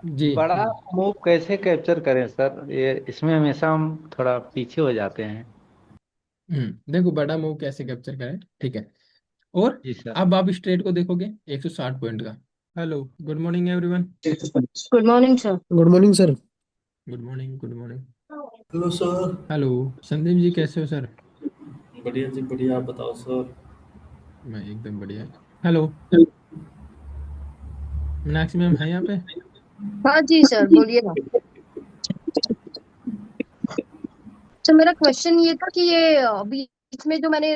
जी। बड़ा मूव कैसे कैप्चर करें सर? ये इसमें हमेशा हम थोड़ा पीछे हो जाते हैं। देखो बड़ा मूव कैसे कैप्चर करें, ठीक है। और जी सर। अब आप स्ट्रेट को देखोगे 160 पॉइंट का। Hello, good morning everyone. Good morning sir. Good morning sir. Good morning, good morning. Hello sir. Hello, Sandeep ji कैसे हो सर? बढ़िया जी बढ़िया, आप बताओ सर। मैं एकदम बढ़िया। हेलो, मीनाक्षी मैम है यहाँ पे? हाँ जी सर, बोलिए ना। तो मेरा क्वेश्चन ये था कि ये बीच में जो मैंने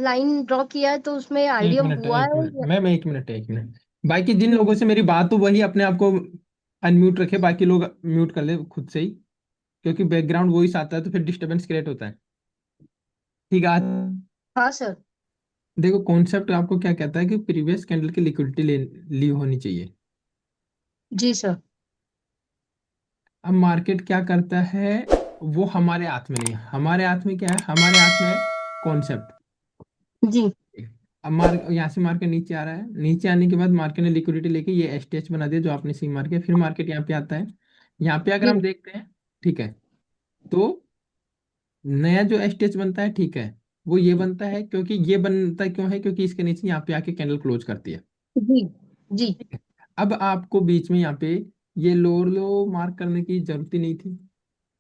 लाइन ड्रॉ किया है तो उसमें एक आइडिया मिनट, हुआ एक है मिनट मैम, एक मिनट, एक मिनट। बाकी जिन लोगों से मेरी बात हो वही अपने आप को अनम्यूट रखे, बाकी लोग म्यूट कर ले खुद से ही, क्योंकि बैकग्राउंड वॉइस आता है तो फिर डिस्टरबेंस क्रिएट होता है। ठीक है, आज हाँ सर। देखो कॉन्सेप्ट आपको क्या कहता है कि प्रीवियस कैंडल की लिक्विडिटी ले ली होनी चाहिए। जी सर। अब मार्केट क्या करता है, वो हमारे हाथ में नहीं है। हमारे हाथ में क्या है? हमारे हाथ में है कॉन्सेप्ट। जी अब यहाँ से मार्केट नीचे आ रहा है, नीचे आने के बाद मार्केट ने लिक्विडिटी लेके ये एसटीएच बना दिया जो आपने सी मार के, फिर मार्केट यहाँ पे आता है। यहाँ पे अगर जी हम देखते हैं, ठीक है, तो नया जो एसटीएच बनता है, ठीक है, वो ये बनता है, क्योंकि ये बनता क्यों है, क्योंकि इसके नीचे यहाँ पे आके कैंडल क्लोज करती है। जी जी। ठीक है। अब आपको बीच में यहाँ पे ये लोअर लो मार्क करने की जरूरत ही नहीं थी,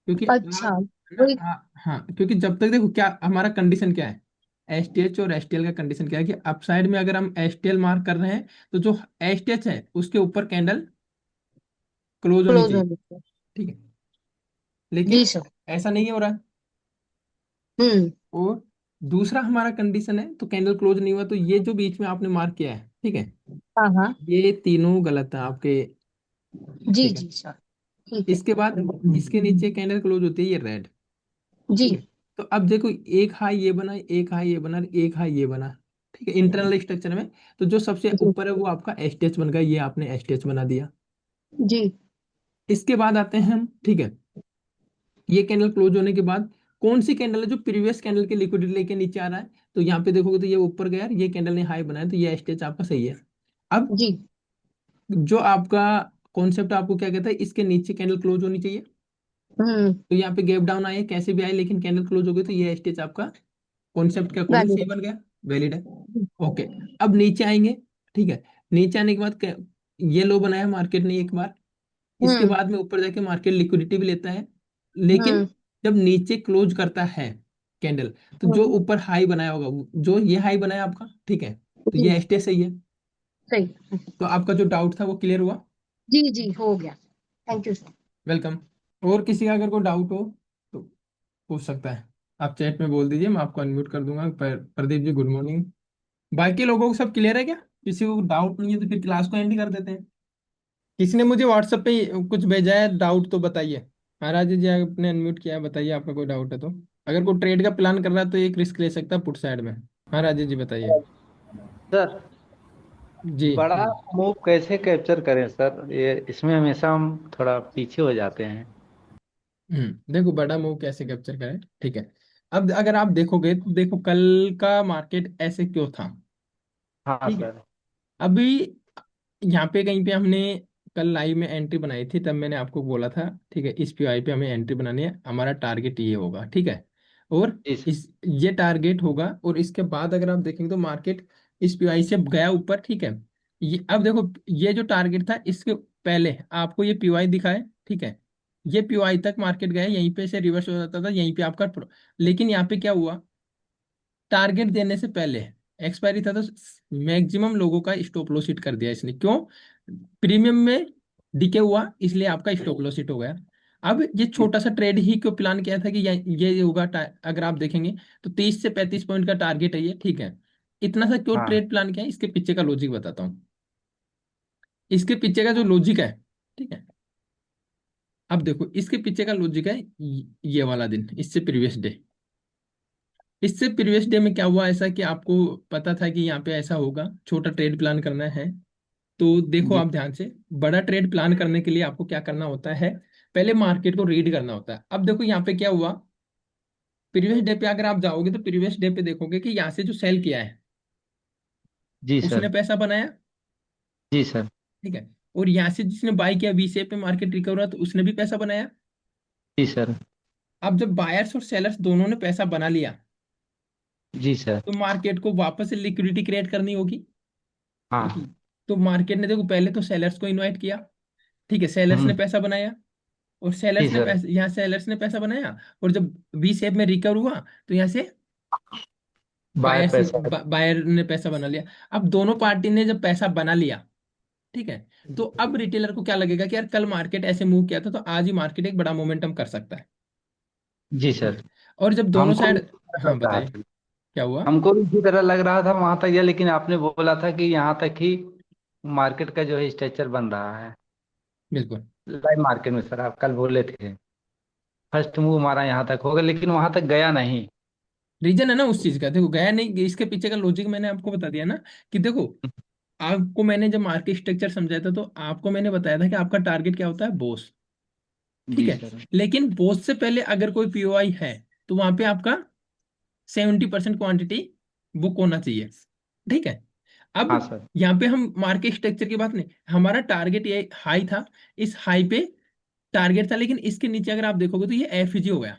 क्योंकि अच्छा। आप है ना, वही। हाँ, क्योंकि जब तक देखो क्या हमारा कंडीशन क्या है, एसटीएच और एसटीएल का कंडीशन क्या है कि अपसाइड में अगर हम एसटीएल मार्क कर रहे हैं तो जो एसटीएच है उसके ऊपर कैंडल क्लोज होनी क्लोज चाहिए। होने को। ठीक है, जी लेकिन सर। ऐसा नहीं हो रहा है। हम्म। और दूसरा हमारा कंडीशन है, तो कैंडल क्लोज नहीं हुआ, तो ये जो बीच में आपने मार्क किया है, ठीक है, हाँ हाँ। ये तीनों गलत है आपके। जी ठीक है। जी सर। ठीक है। इसके बाद इसके नीचे कैंडल क्लोज होती है ये रेड। जी ठीक है। तो अब देखो एक हाई ये बना, एक हाई ये बना, एक हाई ये बना। ठीक है, इंटरनल स्ट्रक्चर में तो जो सबसे जी ऊपर है वो आपका एसटीएच बन गया, ये आपने एसटीएच बना दिया। जी। इसके बाद आते हैं हम, ठीक है, ये कैंडल क्लोज होने के बाद कौन सी कैंडल है जो प्रीवियस कैंडल के लिक्विडिटी लेके नीचे आ रहा है, तो यहाँ पे देखोगे तो ये ऊपर गया, ये कैंडल ने हाई बनाया, तो ये एसटीएच आपका सही है। अब जी। जो आपका कॉन्सेप्ट आपको क्या कहता है, इसके नीचे कैंडल क्लोज होनी चाहिए। हम्म। तो यहाँ पे गैप डाउन आए कैसे भी आए, लेकिन कैंडल क्लोज हो गई, तो ये एसटीएच आपका कॉन्सेप्ट के अकॉर्डिंग वैलिड सही है। बन गया, वैलिड है। ओके। अब नीचे आएंगे, ठीक है, नीचे आने के बाद ये लो बनाया मार्केट ने एक बार, इसके हम्म। बाद में ऊपर जाके मार्केट लिक्विडिटी भी लेता है, लेकिन हम्म। जब नीचे क्लोज करता है कैंडल, तो जो हम्म। ऊपर हाई बनाया होगा जो ये हाई बनाया आपका, ठीक है, तो जी। ये एसटीएच सही है। सही। तो आपका जो डाउट था वो क्लियर हुआ। जी जी, हो गया। Thank you sir. वेलकम। और किसी का अगर कोई डाउट हो तो पूछ सकता है, आप चैट में बोल दीजिए, मैं आपको अनम्यूट कर दूंगा। Pradeep ji good morning. बाकी लोगों को सब क्लियर है क्या? किसी को डाउट नहीं है तो फिर क्लास को एंड कर देते हैं। किसी ने मुझे व्हाट्सएप पे कुछ भेजा है डाउट, तो बताइए। महाराज जी आपने अनम्यूट किया है, बताइए आपका कोई डाउट है तो। अगर कोई ट्रेड का प्लान कर रहा है तो एक रिस्क ले सकता है पुट साइड में। महाराज जी बताइए। सर, जी। बड़ा मूव कैसे कैप्चर करें सर? ये इसमें हमेशा हम थोड़ा पीछे हो जाते हैं। देखो बड़ा मूव कैसे कैप्चर करें, ठीक है। अब अगर आप देखोगे तो देखो कल का मार्केट ऐसे क्यों था। हाँ ठीक है। सर। अभी यहाँ पे कहीं पे हमने कल लाइव में एंट्री बनाई थी, तब मैंने आपको बोला था, ठीक है, इस पीआई पे हमें एंट्री बनानी है, हमारा टारगेट ये होगा, ठीक है। और जी सर। इस ये टारगेट होगा, और इसके बाद अगर आप देखेंगे तो मार्केट इस पीआई से गया ऊपर, ठीक है। ये अब देखो ये जो टारगेट था इसके पहले आपको ये पीवाई दिखाए, ठीक है, ये पीवाई तक मार्केट गया, यहीं पे से रिवर्स हो जाता था, यहीं पे आपका लेकिन यहाँ पे क्या हुआ, टारगेट देने से पहले एक्सपायरी था, तो मैक्सिमम लोगों का स्टॉप लॉस हिट कर दिया इसने, क्यों? प्रीमियम में डिके हुआ, इसलिए आपका स्टॉप लॉस हिट हो गया। अब ये जी। छोटा सा ट्रेड ही क्यों प्लान किया था कि ये होगा अगर आप देखेंगे तो 30 से 35 पॉइंट का टारगेट है ये, ठीक है। इतना सा क्यों हाँ। ट्रेड प्लान किया है, इसके पीछे का लॉजिक बताता हूँ। इसके पीछे का जो लॉजिक है, ठीक है, अब देखो इसके पीछे का लॉजिक है ये वाला दिन, इससे प्रीवियस डे। इससे प्रीवियस डे में क्या हुआ ऐसा कि आपको पता था कि यहाँ पे ऐसा होगा, छोटा ट्रेड प्लान करना है। तो देखो जी। आप ध्यान से, बड़ा ट्रेड प्लान करने के लिए आपको क्या करना होता है, पहले मार्केट को रीड करना होता है। अब देखो यहाँ पे क्या हुआ, प्रीवियस डे पे अगर आप जाओगे तो प्रीवियस डे पे देखोगे कि यहाँ से जो सेल किया है जी उसने सर। पैसा बनाया, जी सर। ठीक है। और यहाँ से जिसने बाय किया वी शेप में मार्केट रिकवर हुआ तो उसने भी पैसा बनाया। जी सर। अब जब बायर्स और सेलर्स दोनों ने पैसा बना लिया जी सर। तो मार्केट को वापस से लिक्विडिटी क्रिएट करनी होगी। हाँ। तो मार्केट ने देखो पहले तो सेलर्स को इनवाइट किया, ठीक है, सेलर्स ने हम्म। पैसा बनाया, और जी सेलर्स ने सर। पैसा, यहाँ सेलर्स ने पैसा बनाया, और जब वी शेप में रिकवर हुआ तो यहाँ से बाहर बायर्स पैसा। बायर ने पैसा बना लिया। अब दोनों पार्टी ने जब पैसा बना लिया, ठीक है, तो अब रिटेलर को क्या लगेगा कि यार कल मार्केट ऐसे मूव किया था तो आज ही मार्केट एक बड़ा मोमेंटम कर सकता है। जी ठीक सर। है, और जब दोनों हमको भी साइड, ऐसा हाँ लग रहा बताइए था। क्या हुआ। हमको भी इसी तरह लग रहा था वहां तक, ये लेकिन आपने बोला था कि यहाँ तक ही मार्केट का जो है स्ट्रक्चर बन रहा है। बिल्कुल, लाइव मार्केट में सर आप कल बोले थे फर्स्ट मूव हमारा यहाँ तक होगा, लेकिन वहां तक गया नहीं। रीजन है ना उस चीज का, देखो गया नहीं, इसके पीछे का लॉजिक मैंने आपको बता दिया ना, कि देखो आपको मैंने जब मार्केट स्ट्रक्चर समझाया था तो आपको मैंने बताया था कि आपका टारगेट क्या होता है, बॉस, ठीक जी है, सर। लेकिन बॉस से पहले अगर कोई पीओआई है तो वहां पे आपका 70% क्वांटिटी बुक होना चाहिए, ठीक है। अब हाँ सर। यहाँ पे हम मार्केट स्ट्रक्चर की बात नहीं, हमारा टारगेट ये हाई था, इस हाई पे टारगेट था, लेकिन इसके नीचे अगर आप देखोगे तो ये एफईजी हो गया,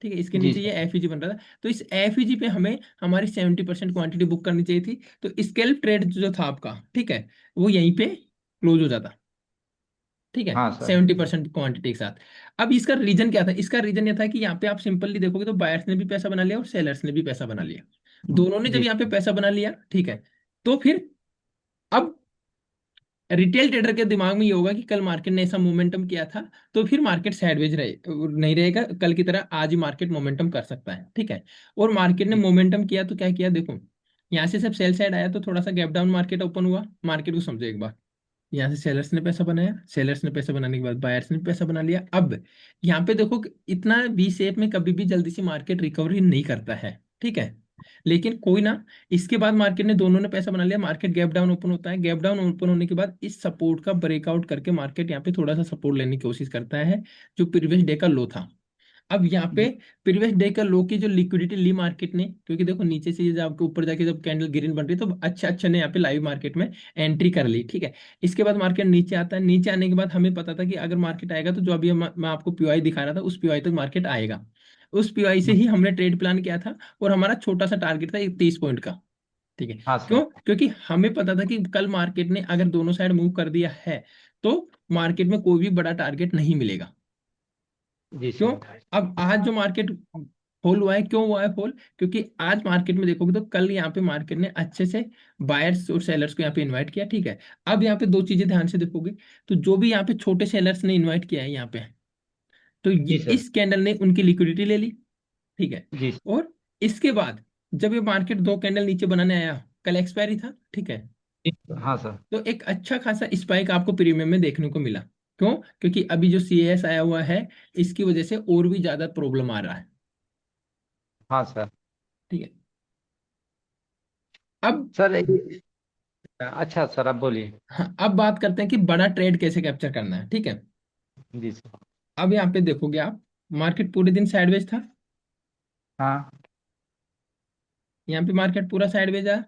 ठीक है, इसके जी नीचे ये सर। एफईजी बन रहा था, तो इस एफईजी पे हमें हमारी 70% क्वांटिटी बुक करनी चाहिए थी, तो स्केल्प ट्रेड जो था आपका, ठीक है, वो यहीं पे क्लोज हो जाता, ठीक है, हाँ सर। 70% क्वांटिटी के साथ। अब इसका रीजन क्या था, इसका रीजन ये था कि यहाँ पे आप सिंपली देखोगे तो बायर्स ने भी पैसा बना लिया और सेलर्स ने भी पैसा बना लिया, दोनों ने जब जी यहाँ पे सर। पैसा बना लिया, ठीक है, तो फिर अब रिटेल ट्रेडर के दिमाग में ये होगा कि कल मार्केट ने ऐसा मोमेंटम किया था तो फिर मार्केट साइडवेज रहे, नहीं रहेगा कल की तरह, आज ही मार्केट मोमेंटम कर सकता है, ठीक है, और मार्केट ने जी मोमेंटम किया तो क्या किया देखो, यहाँ से सब सेल साइड आया तो थोड़ा सा गैप डाउन मार्केट ओपन हुआ, मार्केट को समझो एक बार, यहाँ से सेलर्स ने पैसा बनाया, सेलर्स ने पैसा बनाने के बाद बायर्स ने पैसा बना लिया। अब यहाँ पे देखो कि इतना वी शेप में कभी भी जल्दी से मार्केट रिकवरी नहीं करता है, ठीक है, लेकिन कोई ना, इसके बाद मार्केट ने, दोनों ने पैसा बना लिया, मार्केट गैप डाउन ओपन होता है, गैप डाउन ओपन होने के बाद इस सपोर्ट का ब्रेकआउट करके मार्केट यहाँ पे थोड़ा सा सपोर्ट लेने की कोशिश करता है, जो प्रीवियस डे का लो था। अब यहाँ पे जी। प्रीवियस डे का लो की जो लिक्विडिटी ली मार्केट ने, क्योंकि देखो नीचे से ये जब आपके ऊपर जाके जब कैंडल ग्रीन बन रही है तो अच्छा अच्छा ने यहाँ पे लाइव मार्केट में एंट्री कर ली, ठीक है, इसके बाद मार्केट नीचे आता है, नीचे आने के बाद हमें पता था कि अगर मार्केट आएगा तो जो अभी मैं आपको पीओआई दिखा रहा था उस पीओआई तक मार्केट आएगा, उस पीओआई से ही हमने ट्रेड प्लान किया था, और हमारा छोटा सा टारगेट था 30 पॉइंट का, ठीक है, हाँ क्यों, सर। क्योंकि हमें पता था कि कल मार्केट ने अगर दोनों साइड मूव कर दिया है तो मार्केट में कोई भी बड़ा टारगेट नहीं मिलेगा। जी क्यों, सर। अब आज जो मार्केट फॉल हुआ है, क्यों हुआ है फॉल, क्योंकि आज मार्केट में देखोगे तो कल यहाँ पे मार्केट ने अच्छे से बायर्स और सेलर्स को यहाँ पे इनवाइट किया, ठीक है। अब यहाँ पे दो चीजें ध्यान से देखोगे, तो जो भी यहाँ पे छोटे सेलर्स ने इनवाइट किया है यहाँ पे, तो जी सर। इस कैंडल ने उनकी लिक्विडिटी ले ली, ठीक है, जी। और इसके बाद जब ये मार्केट दो कैंडल नीचे बनाने आया, कल एक्सपायरी था, ठीक है, हाँ सर। तो एक अच्छा खासा स्पाइक आपको प्रीमियम में देखने को मिला। क्यों, क्योंकि अभी जो सीएस आया हुआ है इसकी वजह से और भी ज्यादा प्रॉब्लम आ रहा है, हाँ सर। ठीक है। अब सर अच्छा सर आप बोलिए। हाँ, अब बात करते हैं कि बड़ा ट्रेड कैसे कैप्चर करना है, ठीक है। जी सर। अब यहाँ पे देखोगे आप, मार्केट पूरे दिन साइडवेज था, हाँ। यहाँ पे मार्केट पूरा साइडवेज है,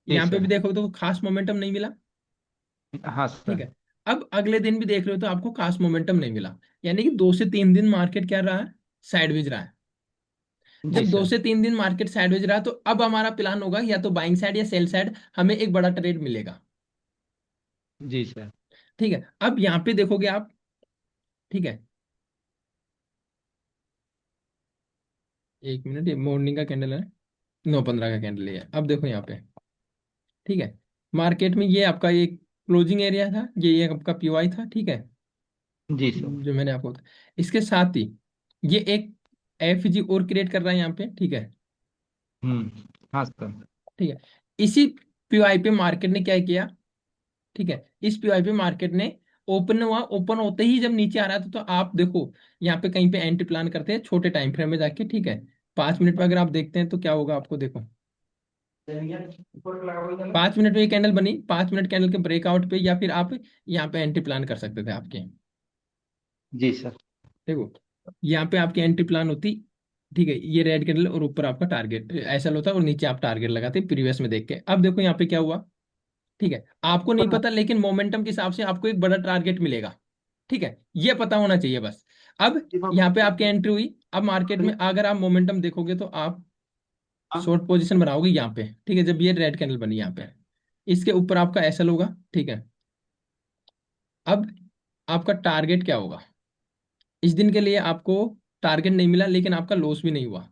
जी यहाँ पे भी सर। देखोगे तो खास मोमेंटम नहीं मिला, हाँ ठीक सर। है। अब अगले दिन भी देख रहे हो तो आपको खास मोमेंटम नहीं मिला, यानी कि 2 से 3 दिन मार्केट क्या रहा है, साइडवेज रहा है। जी जब दो सर। से तीन दिन मार्केट साइडवेज रहा तो अब हमारा प्लान होगा या तो बाइंग साइड या सेल साइड, हमें एक बड़ा ट्रेड मिलेगा, जी सर। ठीक है। अब यहाँ पे देखोगे आप, ठीक है, 1 मिनट, ये मॉर्निंग का कैंडल है, 9:15 का कैंडल है, अब देखो यहाँ पे, ठीक है, मार्केट में ये आपका ये क्लोजिंग एरिया था, ये आपका पीओआई था, ठीक है, जी सर। जो मैंने आपको बताया। इसके साथ ही ये एक एफजी और क्रिएट कर रहा है यहाँ पे, ठीक है, हाँ सर। ठीक है, इसी पीओआई पे मार्केट ने क्या किया, ठीक है, इस पीओआई पे मार्केट ने ओपन हुआ, ओपन होते ही जब नीचे आ रहा था तो आप देखो यहाँ पे कहीं पे एंट्री प्लान करते हैं छोटे टाइम फ्रेम में जाके, ठीक है, 5 मिनट में अगर आप देखते हैं तो क्या होगा आपको देखो, 5 मिनट में ये कैंडल बनी, 5 मिनट कैंडल के ब्रेकआउट पे या फिर आप यहाँ पे एंट्री प्लान कर सकते थे आपके, जी सर। देखो यहाँ पे आपकी एंट्री प्लान होती, ठीक है, ये रेड कैंडल और ऊपर आपका टारगेट ऐसा होता और नीचे आप टारगेट लगाते प्रीवियस में देख के। अब देखो यहाँ पे क्या हुआ, ठीक है, आपको नहीं पता, लेकिन मोमेंटम के हिसाब से आपको एक बड़ा टारगेट मिलेगा। ठीक है, ये पता होना चाहिए बस। अब यहाँ पे आपकी एंट्री हुई, अब मार्केट में अगर आप मोमेंटम देखोगे तो आप शॉर्ट पोजीशन बनाओगे यहाँ पे। ठीक है, जब ये रेड कैंडल बनी यहाँ पे, इसके ऊपर आपका एसएल होगा। ठीक है, अब आपका टारगेट क्या होगा? इस दिन के लिए आपको टारगेट नहीं मिला, लेकिन आपका लॉस भी नहीं हुआ।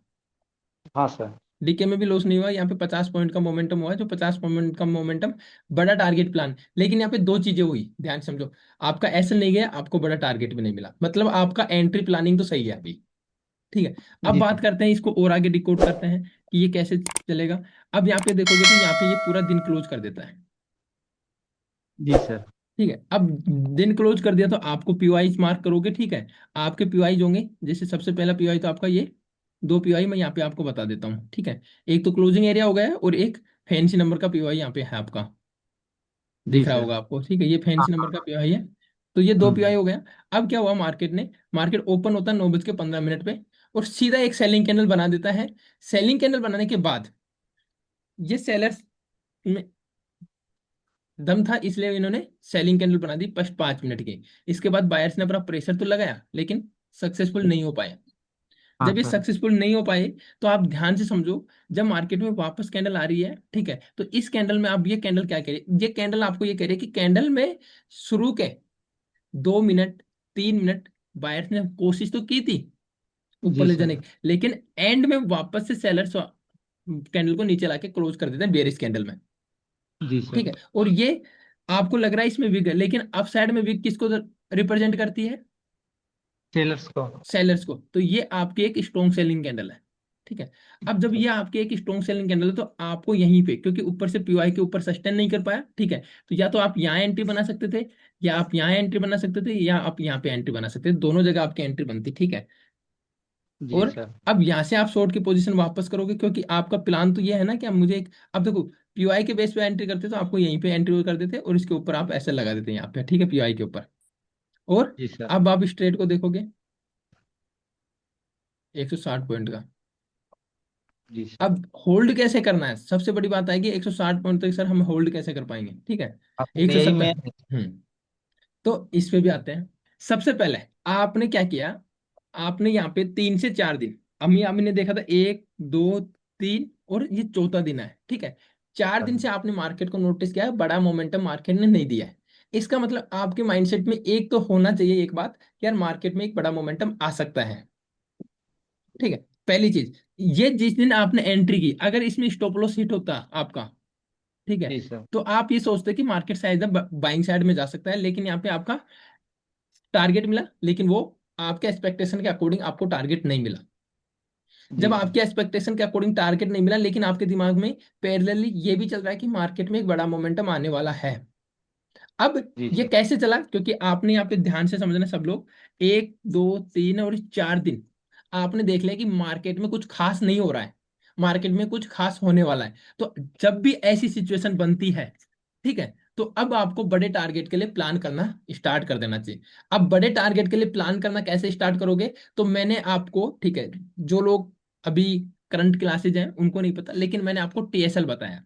हाँ सर। डीके में भी लॉस नहीं हुआ। यहाँ पे 50 पॉइंट का मोमेंटम हुआ, जो 50 पॉइंट का मोमेंटम, बड़ा टारगेट प्लान। लेकिन यहाँ पे दो चीजें हुई, ध्यान से समझो। आपका एसएल नहीं गया, आपको बड़ा टारगेट भी नहीं मिला, मतलब आपका एंट्री प्लानिंग तो सही है अभी। ठीक है, अब जी बात सर। करते हैं इसको और आगे डिकोड करते हैं कि ये कैसे चलेगा। अब यहाँ पे देखोगे तो यहाँ पे ये पूरा दिन क्लोज कर देता है। जी सर। ठीक है, अब दिन क्लोज कर दिया तो आपको पीवाई मार्क करोगे। ठीक है, आपके पीवाई होंगे, जैसे सबसे पहला पीवाई तो आपका ये, दो पीवाई मैं यहाँ पे आपको बता देता हूँ। ठीक है, एक तो क्लोजिंग एरिया हो गया है, और एक फैंसी नंबर का पीवाई यहाँ पे है आपका, जी दिख रहा सर। होगा आपको। ठीक है, ये हाँ। फैंसी नंबर का पीवाई है। तो ये दो पीवाई हम्म। हो गया। अब क्या हुआ, मार्केट ओपन होता है 9:15 पे, और सीधा एक सेलिंग कैंडल बना देता है। सेलिंग कैंडल बनाने के बाद ये सेलर्स में दम था, इसलिए इन्होंने सेलिंग कैंडल बना दी फर्स्ट 5 मिनट की। इसके बाद बायर्स ने अपना प्रेशर तो लगाया, लेकिन सक्सेसफुल नहीं हो पाए। हाँ जब ये सर। सक्सेसफुल नहीं हो पाए, तो आप ध्यान से समझो, जब मार्केट में वापस कैंडल आ रही है, ठीक है, तो इस कैंडल में आप, ये कैंडल क्या कह रही है, ये कैंडल आपको ये कह रही है कि कैंडल में शुरू के 2 मिनट, 3 मिनट बायर्स ने कोशिश तो की थी ऊपर जी ले जाने सर। की, लेकिन एंड में वापस से सेलर्स कैंडल को नीचे लाके क्लोज कर देते हैं बेरिश कैंडल में। जी ठीक सर। है, और ये आपको लग रहा है इसमें विग है, लेकिन अप साइड में विग किसको रिप्रेजेंट करती है? सेलर्स को। सेलर्स को। तो ये आपकी एक स्ट्रॉन्ग सेलिंग कैंडल है। ठीक है, अब जब ये आपकी एक स्ट्रॉन्ग सेलिंग कैंडल है, तो आपको यहीं पे, क्योंकि ऊपर से पीवाई के ऊपर सस्टेन नहीं कर पाया, ठीक है, तो या तो आप यहाँ एंट्री बना सकते थे, या आप यहाँ एंट्री बना सकते थे, या आप यहाँ पे एंट्री बना सकते थे, दोनों जगह आपकी एंट्री बनती। ठीक है, जी और सर। अब यहाँ से आप शॉर्ट की पोजीशन वापस करोगे, क्योंकि आपका प्लान तो ये है ना कि अब मुझे एक, अब देखो, पीवाई के बेस पे एंट्री करते तो आपको यहीं पे एंट्री कर देते, और इसके ऊपर आप ऐसे लगा देते यहाँ पे। ठीक है, पीवाई के ऊपर। और जी सर। अब आप स्ट्रेट को देखोगे 160 पॉइंट का। जी सर। अब होल्ड कैसे करना है, सबसे बड़ी बात आएगी, 160 पॉइंट तक सर हम होल्ड कैसे कर पाएंगे? ठीक है, हाँ एक सर, सौ यही सत्तर मैं। तो इस पे भी आते हैं। सबसे पहले आपने क्या किया, आपने यहाँ पे 3 से 4 दिन, अम्मी अम्मी ने देखा था 1, 2, 3, और ये चौथा दिन है। ठीक है, 4 दिन से आपने मार्केट को नोटिस किया है, बड़ा मोमेंटम मार्केट ने नहीं दिया है। इसका मतलब आपके माइंडसेट में एक तो होना चाहिए एक बात कि यार मार्केट में एक बड़ा मोमेंटम आ सकता है। ठीक है, पहली चीज, ये जिस दिन आपने एंट्री की, अगर इसमें स्टॉप लॉस हिट होता आपका, ठीक है, जी सर। तो आप ये सोचते कि मार्केट शायद बाइंग साइड में जा सकता है, लेकिन यहाँ पे आपका टारगेट मिला, लेकिन वो आपके एक्सपेक्टेशन के अकॉर्डिंग आपको टारगेट नहीं मिला। जी जब सर। आपके एक्सपेक्टेशन के अकॉर्डिंग टारगेट नहीं मिला, लेकिन आपके दिमाग में पैरेलली ये भी चल रहा है कि मार्केट में एक बड़ा मोमेंटम आने वाला है। अब जी ये सर। कैसे चला, क्योंकि आपने यहाँ पे ध्यान से समझना सब लोग, 1, 2, 3 और 4 दिन आपने देख लिया कि मार्केट में कुछ खास नहीं हो रहा है, मार्केट में कुछ खास होने वाला है। तो जब भी ऐसी सिचुएशन बनती है, ठीक है, तो अब आपको बड़े टारगेट के लिए प्लान करना स्टार्ट कर देना चाहिए। अब बड़े टारगेट के लिए प्लान करना कैसे स्टार्ट करोगे, तो मैंने आपको, ठीक है, जो लोग अभी करंट क्लासेज हैं उनको नहीं पता, लेकिन मैंने आपको टीएसएल बताया।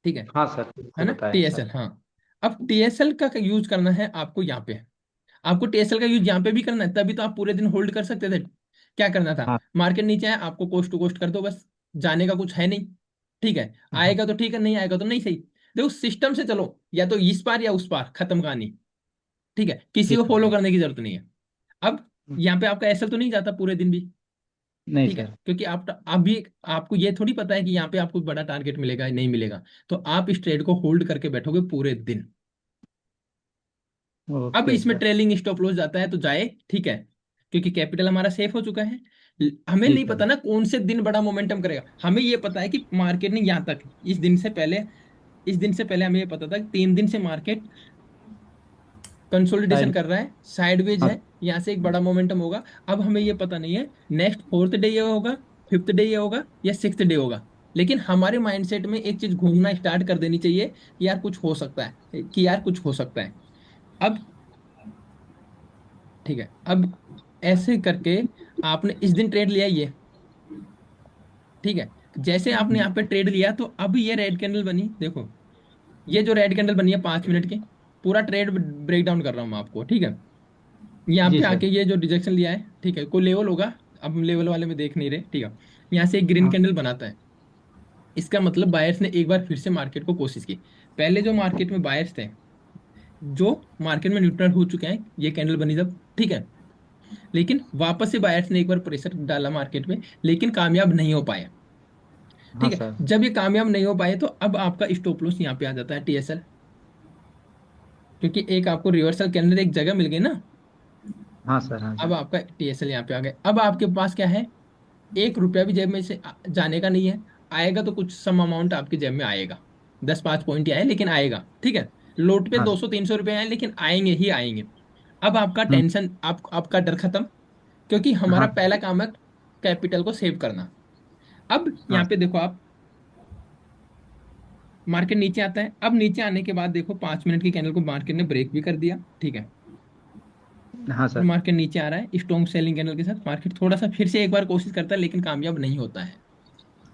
ठीक हाँ सर, है बिल्कुल ना, बताएं सर। टीएसएल, हाँ। अब टीएसएल का यूज करना है आपको यहाँ पे, आपको टीएसएल का यूज यहाँ पे भी करना है, तभी तो आप पूरे दिन होल्ड कर सकते थे। क्या करना था, हाँ। मार्केट नीचे आया, आपको कोस्ट टू कोस्ट कर दो बस, जाने का कुछ है नहीं। ठीक है, हाँ। आएगा तो ठीक है, नहीं आएगा तो नहीं, सही। देखो सिस्टम से चलो, या तो इस पार या उस पार, खत्म कहानी। ठीक है, किसी को ठीक फॉलो है। करने की जरूरत नहीं है। अब यहाँ पे आपका एसएल तो नहीं जाता पूरे दिन भी। नहीं ठीक है, सर। क्योंकि आप अभी आपको ये थोड़ी पता है कि यहाँ पे आपको बड़ा टारगेट मिलेगा या नहीं मिलेगा, तो आप इस ट्रेड को होल्ड करके बैठोगे पूरे दिन। अब ओके इसमें सर। ट्रेलिंग स्टॉप लॉस जाता है तो जाए, ठीक है, क्योंकि कैपिटल हमारा सेफ हो चुका है। हमें जी नहीं सर। पता ना कौन से दिन बड़ा मोमेंटम करेगा, हमें ये पता है कि मार्केट ने यहाँ तक, इस दिन से पहले हमें ये पता था कि 3 दिन से मार्केट कंसोलिडेशन साइड। कर रहा है, साइडवेज हाँ। है, यहाँ से एक बड़ा मोमेंटम होगा। अब हमें ये पता नहीं है नेक्स्ट फोर्थ डे ये होगा, फिफ्थ डे ये होगा, या सिक्स्थ डे होगा, लेकिन हमारे माइंडसेट में एक चीज घूमना स्टार्ट कर देनी चाहिए कि यार कुछ हो सकता है, कि यार कुछ हो सकता है। अब ठीक है, अब ऐसे करके आपने इस दिन ट्रेड लिया ये, ठीक है, जैसे आपने यहाँ पे ट्रेड लिया, तो अब ये रेड कैंडल बनी, देखो ये जो रेड कैंडल बनी है 5 मिनट की, पूरा ट्रेड ब्रेक डाउन कर रहा हूँ मैं आपको, ठीक है। यहाँ जी पे सर। आके ये जो रिजेक्शन लिया है, ठीक है, कोई लेवल होगा, अब हम लेवल वाले में देख नहीं रहे, ठीक है। यहाँ से एक ग्रीन हाँ। कैंडल बनाता है, इसका मतलब बायर्स ने एक बार फिर से मार्केट को कोशिश की। पहले जो मार्केट में बायर्स थे, जो मार्केट में न्यूट्रल हो चुके हैं, ये कैंडल बनी जब, ठीक है, लेकिन वापस से बायर्स ने एक बार प्रेशर डाला मार्केट में, लेकिन कामयाब नहीं हो पाए, हाँ ठीक है। सर। जब ये कामयाब नहीं हो पाए तो अब आपका स्टॉप लॉस यहाँ पे आ जाता है, टीएसएल, क्योंकि एक आपको रिवर्सल कैंडल एक जगह मिल गई ना। हाँ सर। हाँ अब सर। आपका टीएसएल यहाँ पे आ गया, अब आपके पास क्या है, 1 रुपया भी जेब में से जाने का नहीं है। आएगा तो कुछ सम अमाउंट आपकी जेब में आएगा, 10-5 पॉइंट ही आए लेकिन आएगा, ठीक है। लोट पे हाँ 200-300 रुपये आए लेकिन आएंगे ही आएंगे। अब आपका हम्म, टेंशन, आपका डर खत्म, क्योंकि हमारा हाँ पहला काम है कैपिटल को सेव करना। अब हाँ यहाँ पे देखो आप, मार्केट नीचे आता है, अब नीचे आने के बाद देखो 5 मिनट की कैंडल को मार्केट ने ब्रेक भी कर दिया, ठीक है। हाँ और सर। मार्केट नीचे आ रहा है स्ट्रॉन्ग सेलिंग कैंडल के साथ, मार्केट थोड़ा सा फिर से एक बार कोशिश करता है लेकिन कामयाब नहीं होता है,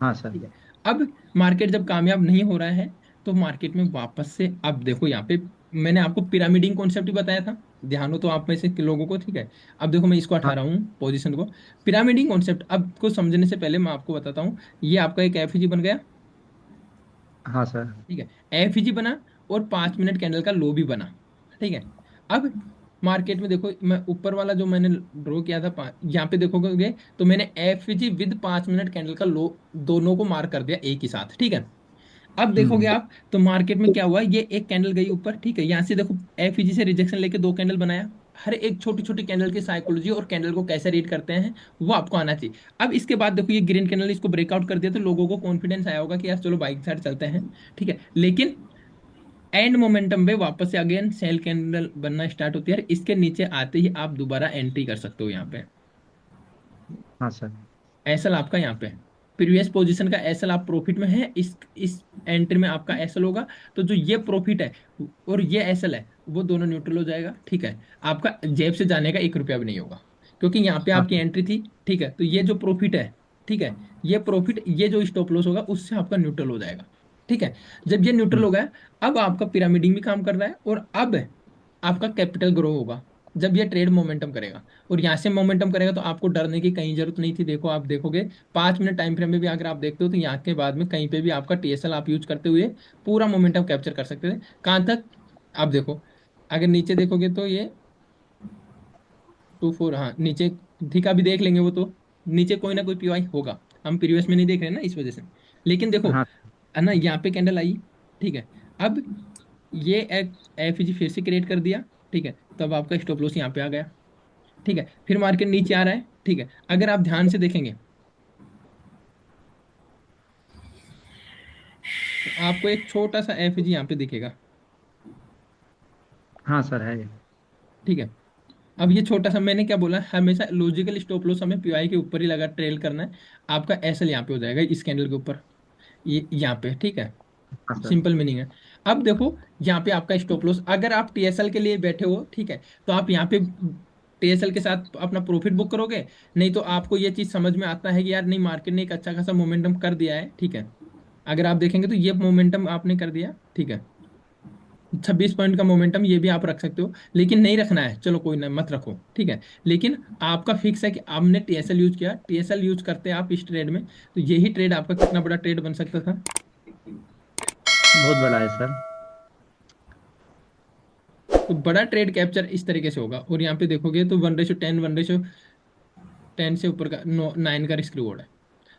हाँ सर। ठीक है। अब मार्केट जब कामयाब नहीं हो रहा है, तो मार्केट में वापस से, अब देखो यहाँ पे मैंने आपको पिरामिडिंग कॉन्सेप्ट ही बताया था, ध्यान हो तो आप में से के लोगों को, ठीक है। अब देखो मैं इसको हटा हाँ। रहा हूँ पोजीशन को। पिरामिडिंग कॉन्सेप्ट अब को समझने से पहले मैं आपको बताता हूँ, ये आपका एक एफईजी बन गया, हाँ सर। ठीक है। एफईजी बना और 5 मिनट कैंडल का लो भी बना, ठीक है। अब मार्केट में देखो, मैं ऊपर वाला जो मैंने ड्रॉ किया था, यहाँ पे देखोगे तो मैंने एफईजी विद 5 मिनट कैंडल का लो दोनों को मार्क कर दिया एक ही साथ, ठीक है। अब देखोगे हम्म। आप तो मार्केट में क्या हुआ, ये एक कैंडल गई ऊपर, ठीक है, यहाँ से देखो एफईजी से रिजेक्शन लेके 2 कैंडल बनाया। हर एक छोटी छोटी कैंडल की साइकोलॉजी और कैंडल को कैसे रीड करते हैं वो आपको आना चाहिए। अब इसके बाद देखो ये ग्रीन कैंडल इसको ब्रेकआउट कर दिया, तो लोगों को कॉन्फिडेंस आया होगा कि यार चलो बाइक साइड चलते हैं, ठीक है। लेकिन एंड मोमेंटम पे वापस से अगेन सेल कैंडल बनना स्टार्ट होती है, इसके नीचे आते ही आप दोबारा एंट्री कर सकते हो यहाँ पे। हाँ सर। एसएल आपका यहाँ पे है, प्रीवियस पोजीशन का एसएल आप प्रॉफिट में है, इस एंट्री में आपका एसएल होगा। तो जो ये प्रॉफिट है और ये एसएल है, वो दोनों न्यूट्रल हो जाएगा, ठीक है। आपका जेब से जाने का 1 रुपया भी नहीं होगा, क्योंकि यहाँ पे हाँ आपकी एंट्री थी, ठीक है। तो ये जो प्रॉफिट है, ठीक है, ये प्रॉफिट, ये जो स्टॉप लॉस होगा उससे आपका न्यूट्रल हो जाएगा, ठीक है। जब ये न्यूट्रल हम्म, हो गया, अब आपका पिरामिडिंग भी काम कर रहा है, और अब आपका कैपिटल ग्रो होगा जब ये ट्रेड मोमेंटम करेगा। और यहाँ से मोमेंटम करेगा तो आपको डरने की कहीं जरूरत नहीं थी। देखो आप देखोगे 5 मिनट टाइम फ्रेम में भी अगर आप देखते हो तो यहाँ के बाद में कहीं पे भी आपका टीएसएल आप यूज करते हुए पूरा मोमेंटम कैप्चर कर सकते थे। कहाँ तक, आप देखो, अगर नीचे देखोगे तो ये 2-4, हाँ नीचे, ठीक है, अभी देख लेंगे वो तो, नीचे कोई ना कोई पीवाई होगा, हम प्रीवियस में नहीं देख रहे ना इस वजह से। लेकिन देखो, हाँ है ना, यहाँ पे कैंडल आई, ठीक है। अब ये एक एफजी फिर से क्रिएट कर दिया, ठीक है, तब आपका स्टॉप लॉस यहाँ पे आ गया, ठीक है। फिर मार्केट नीचे आ रहा है, ठीक है। अगर आप ध्यान से देखेंगे तो आपको एक छोटा सा एफजी यहाँ पे दिखेगा, हाँ सर है ये। ठीक है। अब ये छोटा सा, मैंने क्या बोला, हमेशा लॉजिकल स्टॉप लॉस हमें पीआई के ऊपर ही लगा ट्रेल करना है। आपका एसएल यहाँ पे हो जाएगा इस कैंडल के ऊपर, ये यहाँ पे, ठीक है। हाँ सर। सिंपल मीनिंग है। अब देखो यहाँ पे आपका स्टॉप लॉस, अगर आप टीएसएल के लिए बैठे हो, ठीक है, तो आप यहाँ पे टीएसएल के साथ अपना प्रॉफिट बुक करोगे। नहीं तो आपको ये चीज समझ में आता है कि यार नहीं, मार्केट ने एक अच्छा खासा मोमेंटम कर दिया है, ठीक है। अगर आप देखेंगे तो ये मोमेंटम आपने कर दिया, ठीक है, 26 पॉइंट का मोमेंटम, ये भी आप रख सकते हो, लेकिन नहीं रखना है, चलो कोई ना, मत रखो, ठीक है। लेकिन आपका फिक्स है कि आपने टीएसएल यूज किया, टीएसएल यूज करते हैं आप इस ट्रेड में, तो यही ट्रेड आपका कितना बड़ा ट्रेड बन सकता था। बहुत बड़ा है सर। तो बड़ा ट्रेड कैप्चर इस तरीके से होगा। और यहाँ पे देखोगे तो 1:10, 1:10 से ऊपर का 9 का रिस्क रिवॉर्ड है।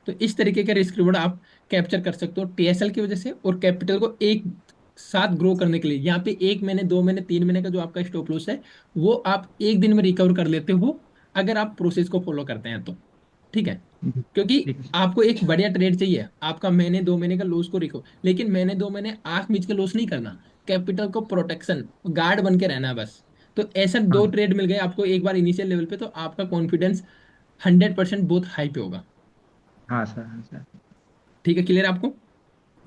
तो इस तरीके का रिस्क रिवॉर्ड आप कैप्चर कर सकते हो टीएसएल की वजह से, और कैपिटल को एक साथ ग्रो करने के लिए यहाँ पे 1 महीने, 2 महीने, 3 महीने का जो आपका स्टॉप लॉस है, वो आप एक दिन में रिकवर कर लेते हो, अगर आप प्रोसेस को फॉलो करते हैं तो, ठीक है। क्योंकि ठीक। आपको एक बढ़िया ट्रेड चाहिए, आपका महीने 2 महीने का लॉस को रिकवर, लेकिन महीने 2 महीने आंख मीच के लॉस नहीं करना, कैपिटल को प्रोटेक्शन गार्ड बन के रहना है बस। तो ऐसा दो हाँ। ट्रेड मिल गए आपको एक बार इनिशियल लेवल पे, तो आपका कॉन्फिडेंस 100% बहुत हाई पे होगा। हाँ सर। हाँ सर। ठीक है, क्लियर आपको।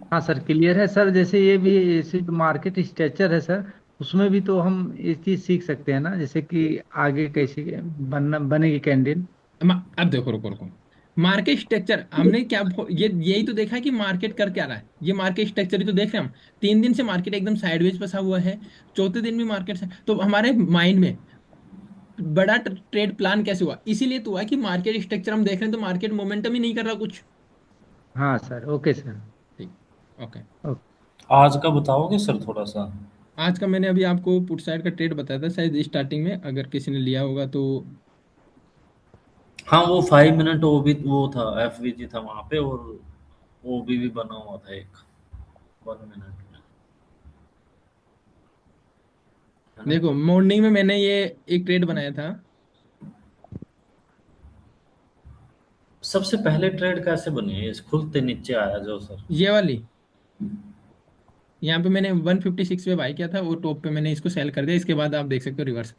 हाँ सर क्लियर है सर। जैसे ये भी सिर्फ मार्केट स्ट्रक्चर है सर, उसमें भी तो हम ये चीज़ सीख सकते हैं ना, जैसे कि आगे कैसे बनना बनेगी कैंडल। अब देखो, रुको रुको, मार्केट स्ट्रक्चर हमने क्या ये यही तो देखा है कि मार्केट कर क्या रहा है, ये मार्केट स्ट्रक्चर ही तो देख रहे हैं हम। 3 दिन से मार्केट एकदम साइडवेज फंसा हुआ है, चौथे दिन भी मार्केट से, तो हमारे माइंड में बड़ा ट्रेड प्लान कैसे हुआ, इसीलिए तो हुआ कि मार्केट स्ट्रक्चर हम देख रहे हैं तो मार्केट मोमेंटम ही नहीं कर रहा कुछ। हाँ सर, ओके सर। ठीक, ओके। ओके। आज का बताओगे सर थोड़ा सा? आज का मैंने अभी आपको पुट साइड का ट्रेड बताया था शायद स्टार्टिंग में, अगर किसी ने लिया होगा तो। हाँ, वो 5 मिनट वो भी वो था, एफवीजी था वहां पे, और वो भी बना हुआ था एक 1 मिनट में, है ना? देखो मॉर्निंग में मैंने ये एक ट्रेड बनाया था। सबसे पहले ट्रेड कैसे बनी है, इस खुलते नीचे आया जो सर? ये वाली, यहाँ पे मैंने 156 पे बाई किया था, वो टॉप पे मैंने इसको सेल कर दिया, इसके बाद आप देख सकते हो रिवर्स।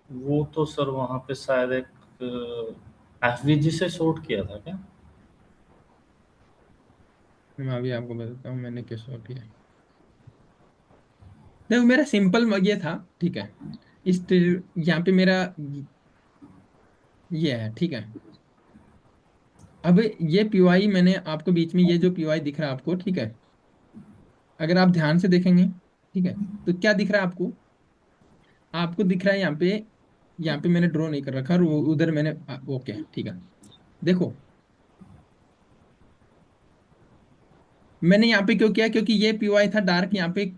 वो तो सर वहां पे शायद एक एफवीजी से शॉर्ट किया था क्या? मैं अभी आपको बताता हूँ मैंने किस शॉट किया। देखो मेरा सिंपल ये था, ठीक है। यहाँ पे मेरा ये है, ठीक है। अब ये पीवाई मैंने आपको बीच में ये जो पीवाई दिख रहा है आपको, ठीक है, अगर आप ध्यान से देखेंगे, ठीक है, तो क्या दिख रहा है आपको? आपको दिख रहा है यहाँ पे मैंने ड्रॉ नहीं कर रखा, और उधर मैंने ओके ठीक है। देखो मैंने यहाँ पे क्यों किया, क्योंकि ये पीवाई था डार्क, यहाँ पे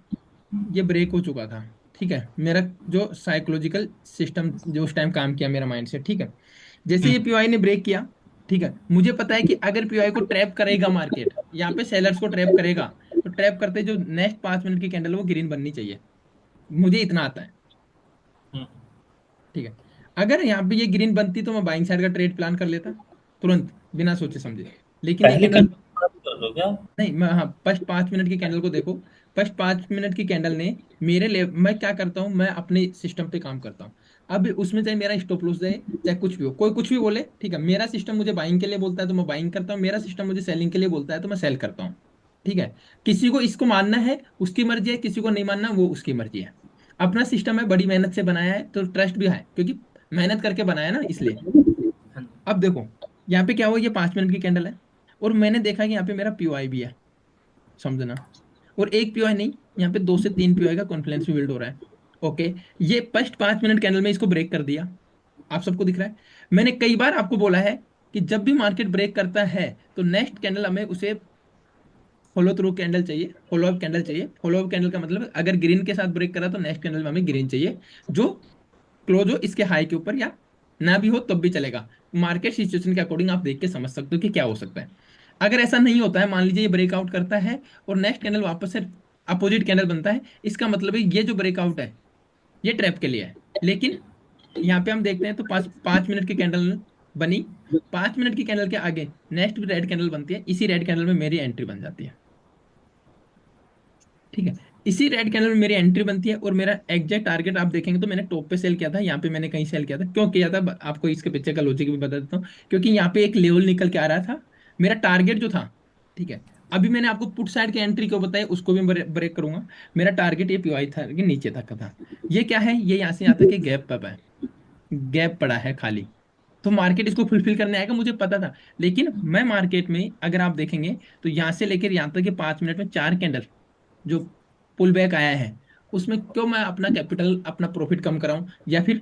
ये ब्रेक हो चुका था, ठीक है। मेरा जो साइकोलॉजिकल सिस्टम जो उस टाइम काम किया मेरा माइंड से, ठीक है। जैसे ये हम्म। पीवाई ने ब्रेक किया, ठीक है, मुझे पता है कि अगर पीवाई को ट्रैप करेगा मार्केट, यहाँ पे सेलर्स को ट्रैप करेगा, तो ट्रैप करते जो नेक्स्ट 5 मिनट की कैंडल वो ग्रीन बननी चाहिए, मुझे इतना आता है, हम्म। ठीक है। अगर यहाँ पे ये ग्रीन बनती तो मैं बाइंग साइड का ट्रेड प्लान कर लेता तुरंत, बिना सोचे समझे। लेकिन ये पहली कैंडल, कंडीशन बात कर लो क्या? नहीं मैं, हाँ फर्स्ट 5 मिनट की कैंडल को देखो। फर्स्ट 5 मिनट की कैंडल ने मेरे ले, मैं क्या करता हूँ, मैं अपने सिस्टम पे काम करता हूँ। अब उसमें चाहे मेरा स्टॉप लॉस जाए, चाहे कुछ भी हो, कोई कुछ भी बोले, ठीक है, मेरा सिस्टम मुझे बाइंग के लिए बोलता है तो मैं बाइंग करता हूँ, मेरा सिस्टम मुझे सेलिंग के लिए बोलता है तो मैं सेल करता हूँ, ठीक है। किसी को इसको मानना है उसकी मर्जी है, किसी को नहीं मानना वो उसकी मर्जी है। अपना सिस्टम है, बड़ी मेहनत से बनाया है तो ट्रस्ट भी है, क्योंकि मेहनत करके बनाया ना इसलिए। हाँ जी। अब देखो यहाँ पे क्या हुआ, ये 5 मिनट की कैंडल है, और मैंने देखा कि यहाँ पे मेरा पीओआई भी है, समझना। और एक पीओआई नहीं, यहाँ पे 2 से 3 पीओआई का कॉन्फ्लुएंस भी बिल्ड हो रहा है, ओके। ये फर्स्ट 5 मिनट कैंडल में इसको ब्रेक कर दिया, आप सबको दिख रहा है। मैंने कई बार आपको बोला है कि जब भी मार्केट ब्रेक करता है तो नेक्स्ट कैंडल हमें उसे फॉलो थ्रू कैंडल चाहिए, फॉलो अप कैंडल चाहिए। फॉलो अप कैंडल का मतलब अगर ग्रीन के साथ ब्रेक करा तो नेक्स्ट कैंडल में हमें ग्रीन चाहिए, जो क्लोज हो इसके हाई के ऊपर, या ना भी हो तब भी चलेगा। मार्केट सिचुएशन के अकॉर्डिंग आप देख के समझ सकते हो कि क्या हो सकता है। अगर ऐसा नहीं होता है, मान लीजिए ये ब्रेकआउट करता है और नेक्स्ट कैंडल वापस से अपोजिट कैंडल बनता है, इसका मतलब है ये जो ब्रेकआउट है ये ट्रैप के लिए है। लेकिन यहाँ पे हम देखते हैं तो 5 5 मिनट की कैंडल बनी, 5 मिनट की कैंडल के आगे नेक्स्ट भी रेड कैंडल बनती है, इसी रेड कैंडल में मेरी एंट्री बन जाती है, ठीक है। इसी रेड कैंडल में मेरी एंट्री बनती है, और मेरा एग्जैक्ट टारगेट आप देखेंगे तो मैंने टॉप पे सेल किया था, यहाँ पे मैंने कहीं सेल किया था, क्यों किया था आपको इसके पीछे का लॉजिक भी बता देता हूँ। क्योंकि यहाँ पे एक लेवल निकल के आ रहा था, मेरा टारगेट जो था, ठीक है। अभी मैंने आपको पुट साइड की एंट्री क्यों बताई उसको भी ब्रेक करूंगा। मेरा टारगेट ये पीवाई था कि नीचे तक का था। ये क्या है, ये यहाँ से यहाँ तक गैप पड़ा है, गैप पड़ा है खाली, तो मार्केट इसको फुलफिल करने आएगा मुझे पता था। लेकिन मैं मार्केट में अगर आप देखेंगे तो यहाँ से लेकर यहाँ तक के 5 मिनट में 4 कैंडल जो पुल बैक आया है, उसमें क्यों मैं अपना कैपिटल अपना प्रॉफिट कम कराऊं, या फिर,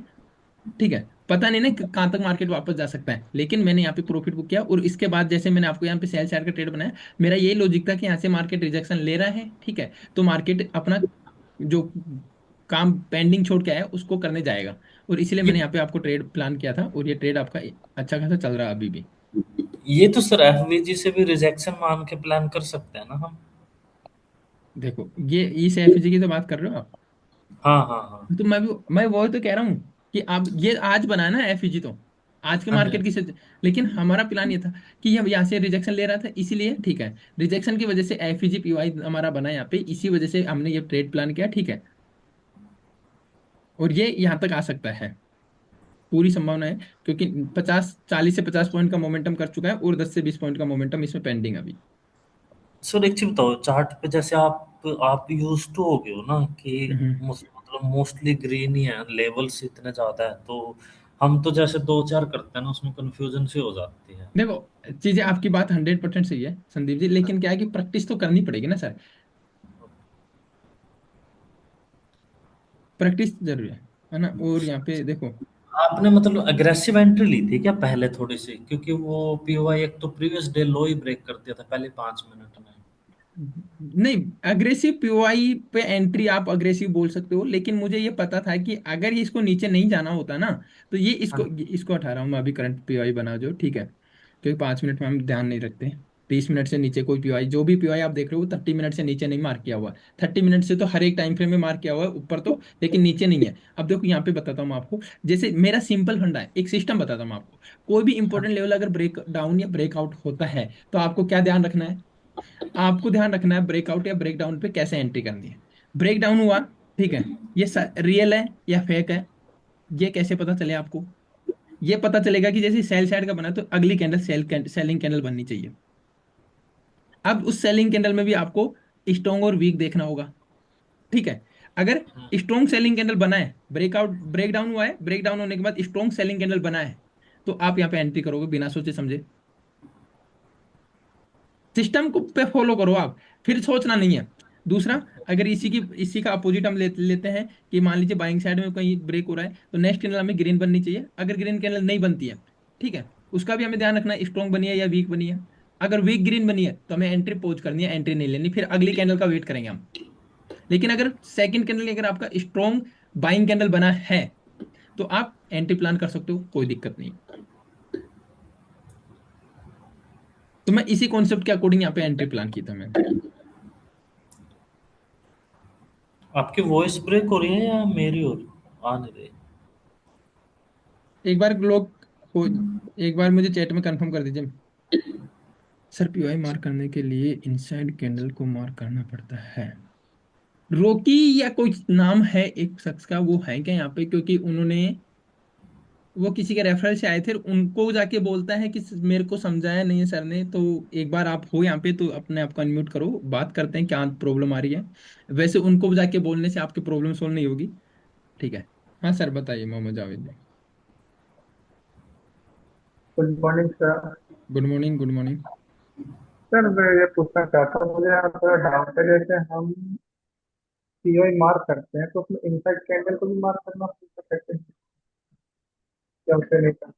ठीक है, पता नहीं ना कहाँ तक मार्केट वापस जा सकता है, लेकिन मैंने यहाँ पे प्रॉफिट बुक किया। और इसके बाद जैसे मैंने आपको यहाँ पे सेल साइड का ट्रेड बनाया, मेरा यही लॉजिक था कि यहाँ से मार्केट रिजेक्शन ले रहा है, ठीक है, तो मार्केट अपना जो काम पेंडिंग छोड़ के आया है, उसको करने जाएगा। और इसलिए ये मैंने यहाँ पे आपको ट्रेड प्लान किया था, और ये ट्रेड आपका अच्छा खासा चल रहा है अभी भी। ये तो सर एफवीजी से भी रिजेक्शन मान के प्लान कर सकते हैं ना हम? देखो ये इस एफजी की तो बात कर रहे हो आप, हाँ हाँ हाँ। तो मैं वो तो कह रहा हूँ कि आप ये आज बनाया ना एफईजी, तो आज के हाँ जी। मार्केट की लेकिन हमारा प्लान ये था कि हम यहाँ से रिजेक्शन ले रहा था, इसीलिए, ठीक है, रिजेक्शन की वजह से एफईजी पीवाई हमारा बना यहाँ पे, इसी वजह से हमने ये ट्रेड प्लान किया, ठीक है। और ये यहाँ तक आ सकता है, पूरी संभावना है, क्योंकि 40 से 50 पॉइंट का मोमेंटम कर चुका है, और 10 से 20 पॉइंट का मोमेंटम इसमें पेंडिंग अभी। सर एक चीज बताओ, चार्ट पे जैसे आप यूज टू हो गए हो ना कि हम्म। मतलब मोस्टली ग्रीन ही है, लेवल्स इतने ज्यादा है, तो हम तो जैसे 2-4 करते हैं ना, उसमें कंफ्यूजन सी हो जाती है। देखो, चीजें आपकी बात 100% सही है संदीप जी, लेकिन क्या है कि प्रैक्टिस तो करनी पड़ेगी ना सर। प्रैक्टिस जरूरी है ना। और यहाँ पे देखो, आपने मतलब अग्रेसिव एंट्री ली थी क्या पहले थोड़ी सी, क्योंकि वो पीओआई एक तो प्रीवियस डे लो ही ब्रेक कर दिया था पहले 5 मिनट में। नहीं, अग्रेसिव पीओआई पे एंट्री आप अग्रेसिव बोल सकते हो, लेकिन मुझे ये पता था कि अगर ये इसको नीचे नहीं जाना होता ना, तो ये इसको हाँ। इसको हटा रहा हूँ मैं अभी, करंट पीओआई बना जो, ठीक है। क्योंकि 5 मिनट में हम ध्यान नहीं रखते। 30 मिनट से नीचे कोई पीओआई, जो भी पीओआई आप देख रहे हो 30 मिनट से नीचे नहीं मार्क किया हुआ। 30 मिनट से तो हर एक टाइम फ्रेम में मार्क किया हुआ है ऊपर तो, लेकिन नीचे नहीं है। अब देखो यहाँ पे बताता हूँ आपको। जैसे मेरा सिंपल फंडा है, एक सिस्टम बताता हूँ आपको। कोई भी इंपॉर्टेंट लेवल अगर ब्रेक डाउन या ब्रेकआउट होता है, तो आपको क्या ध्यान रखना है? आपको ध्यान रखना है ब्रेकआउट या ब्रेकडाउन पे कैसे एंट्री करनी है। ब्रेकडाउन हुआ, ठीक है, ये रियल है या फेक है, ये कैसे पता चले आपको? ये पता चलेगा कि जैसे सेल साइड का बना तो अगली कैंडल सेलिंग कैंडल बननी चाहिए। अब उस सेलिंग कैंडल में भी आपको स्ट्रॉन्ग और वीक देखना होगा, ठीक है। अगर स्ट्रॉन्ग सेलिंग कैंडल बना है, ब्रेकआउट ब्रेकडाउन हुआ है, ब्रेकडाउन होने के बाद स्ट्रॉन्ग सेलिंग कैंडल बना है, तो आप यहाँ पे एंट्री करोगे बिना सोचे समझे। सिस्टम को पे फॉलो करो आप, फिर सोचना नहीं है। दूसरा, अगर इसी का अपोजिट हम लेते हैं कि मान लीजिए बाइंग साइड में कहीं ब्रेक हो रहा है, तो नेक्स्ट कैंडल हमें ग्रीन बननी चाहिए। अगर ग्रीन कैंडल नहीं बनती है, ठीक है, उसका भी हमें ध्यान रखना है, स्ट्रॉन्ग बनी है या वीक बनी है। अगर वीक ग्रीन बनी है तो हमें एंट्री पोज करनी है, एंट्री नहीं लेनी, फिर अगली कैंडल का वेट करेंगे हम। लेकिन अगर सेकंड कैंडल अगर आपका स्ट्रॉन्ग बाइंग कैंडल बना है, तो आप एंट्री प्लान कर सकते हो, कोई दिक्कत नहीं। तो मैं इसी कॉन्सेप्ट के अकॉर्डिंग यहाँ पे एंट्री प्लान की था मैंने। आपकी वॉइस ब्रेक हो रही है या मेरी हो रही? आ नहीं रही। एक बार लोग को एक बार मुझे चैट में कंफर्म कर दीजिए सर, पीओआई मार्क करने के लिए इनसाइड कैंडल को मार्क करना पड़ता है। रोकी या कोई नाम है एक शख्स का, वो है क्या यहाँ पे? क्योंकि उन्होंने, वो किसी के रेफरल से आए थे, उनको जाके बोलता है कि मेरे को समझाया नहीं है सर ने। तो एक बार आप हो यहाँ पे तो अपने आप को अनम्यूट करो, बात करते हैं क्या प्रॉब्लम आ रही है। वैसे उनको जाके बोलने से आपकी प्रॉब्लम सोल्व नहीं होगी, ठीक है। हाँ सर, बताइए Mohammed Javed ji. Good morning sir. Good morning, good morning. Sir मैं ये पूछना चाहता हूँ, मुझे यहाँ थोड़ा डाउट है। जैसे हम पीओई मार्क करते हैं तो उसमें इनसाइड कैंडल को भी मार्क करना पड़ता है या उसे नहीं करना?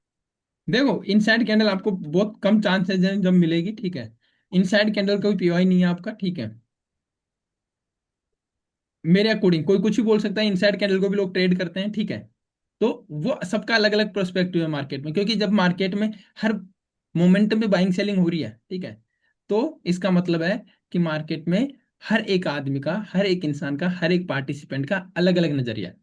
देखो, इनसाइड कैंडल आपको बहुत कम चांसेस हैं जब मिलेगी, ठीक है। इनसाइड कैंडल कोई पीओआई नहीं है आपका, ठीक है। मेरे अकॉर्डिंग कोई कुछ भी बोल सकता है, इनसाइड कैंडल को भी लोग ट्रेड करते हैं, ठीक है। तो वो सबका अलग अलग प्रोस्पेक्टिव है मार्केट में, क्योंकि जब मार्केट में हर मोमेंट में बाइंग सेलिंग हो रही है, ठीक है, तो इसका मतलब है कि मार्केट में हर एक आदमी का, हर एक इंसान का, हर एक पार्टिसिपेंट का अलग अलग नजरिया है।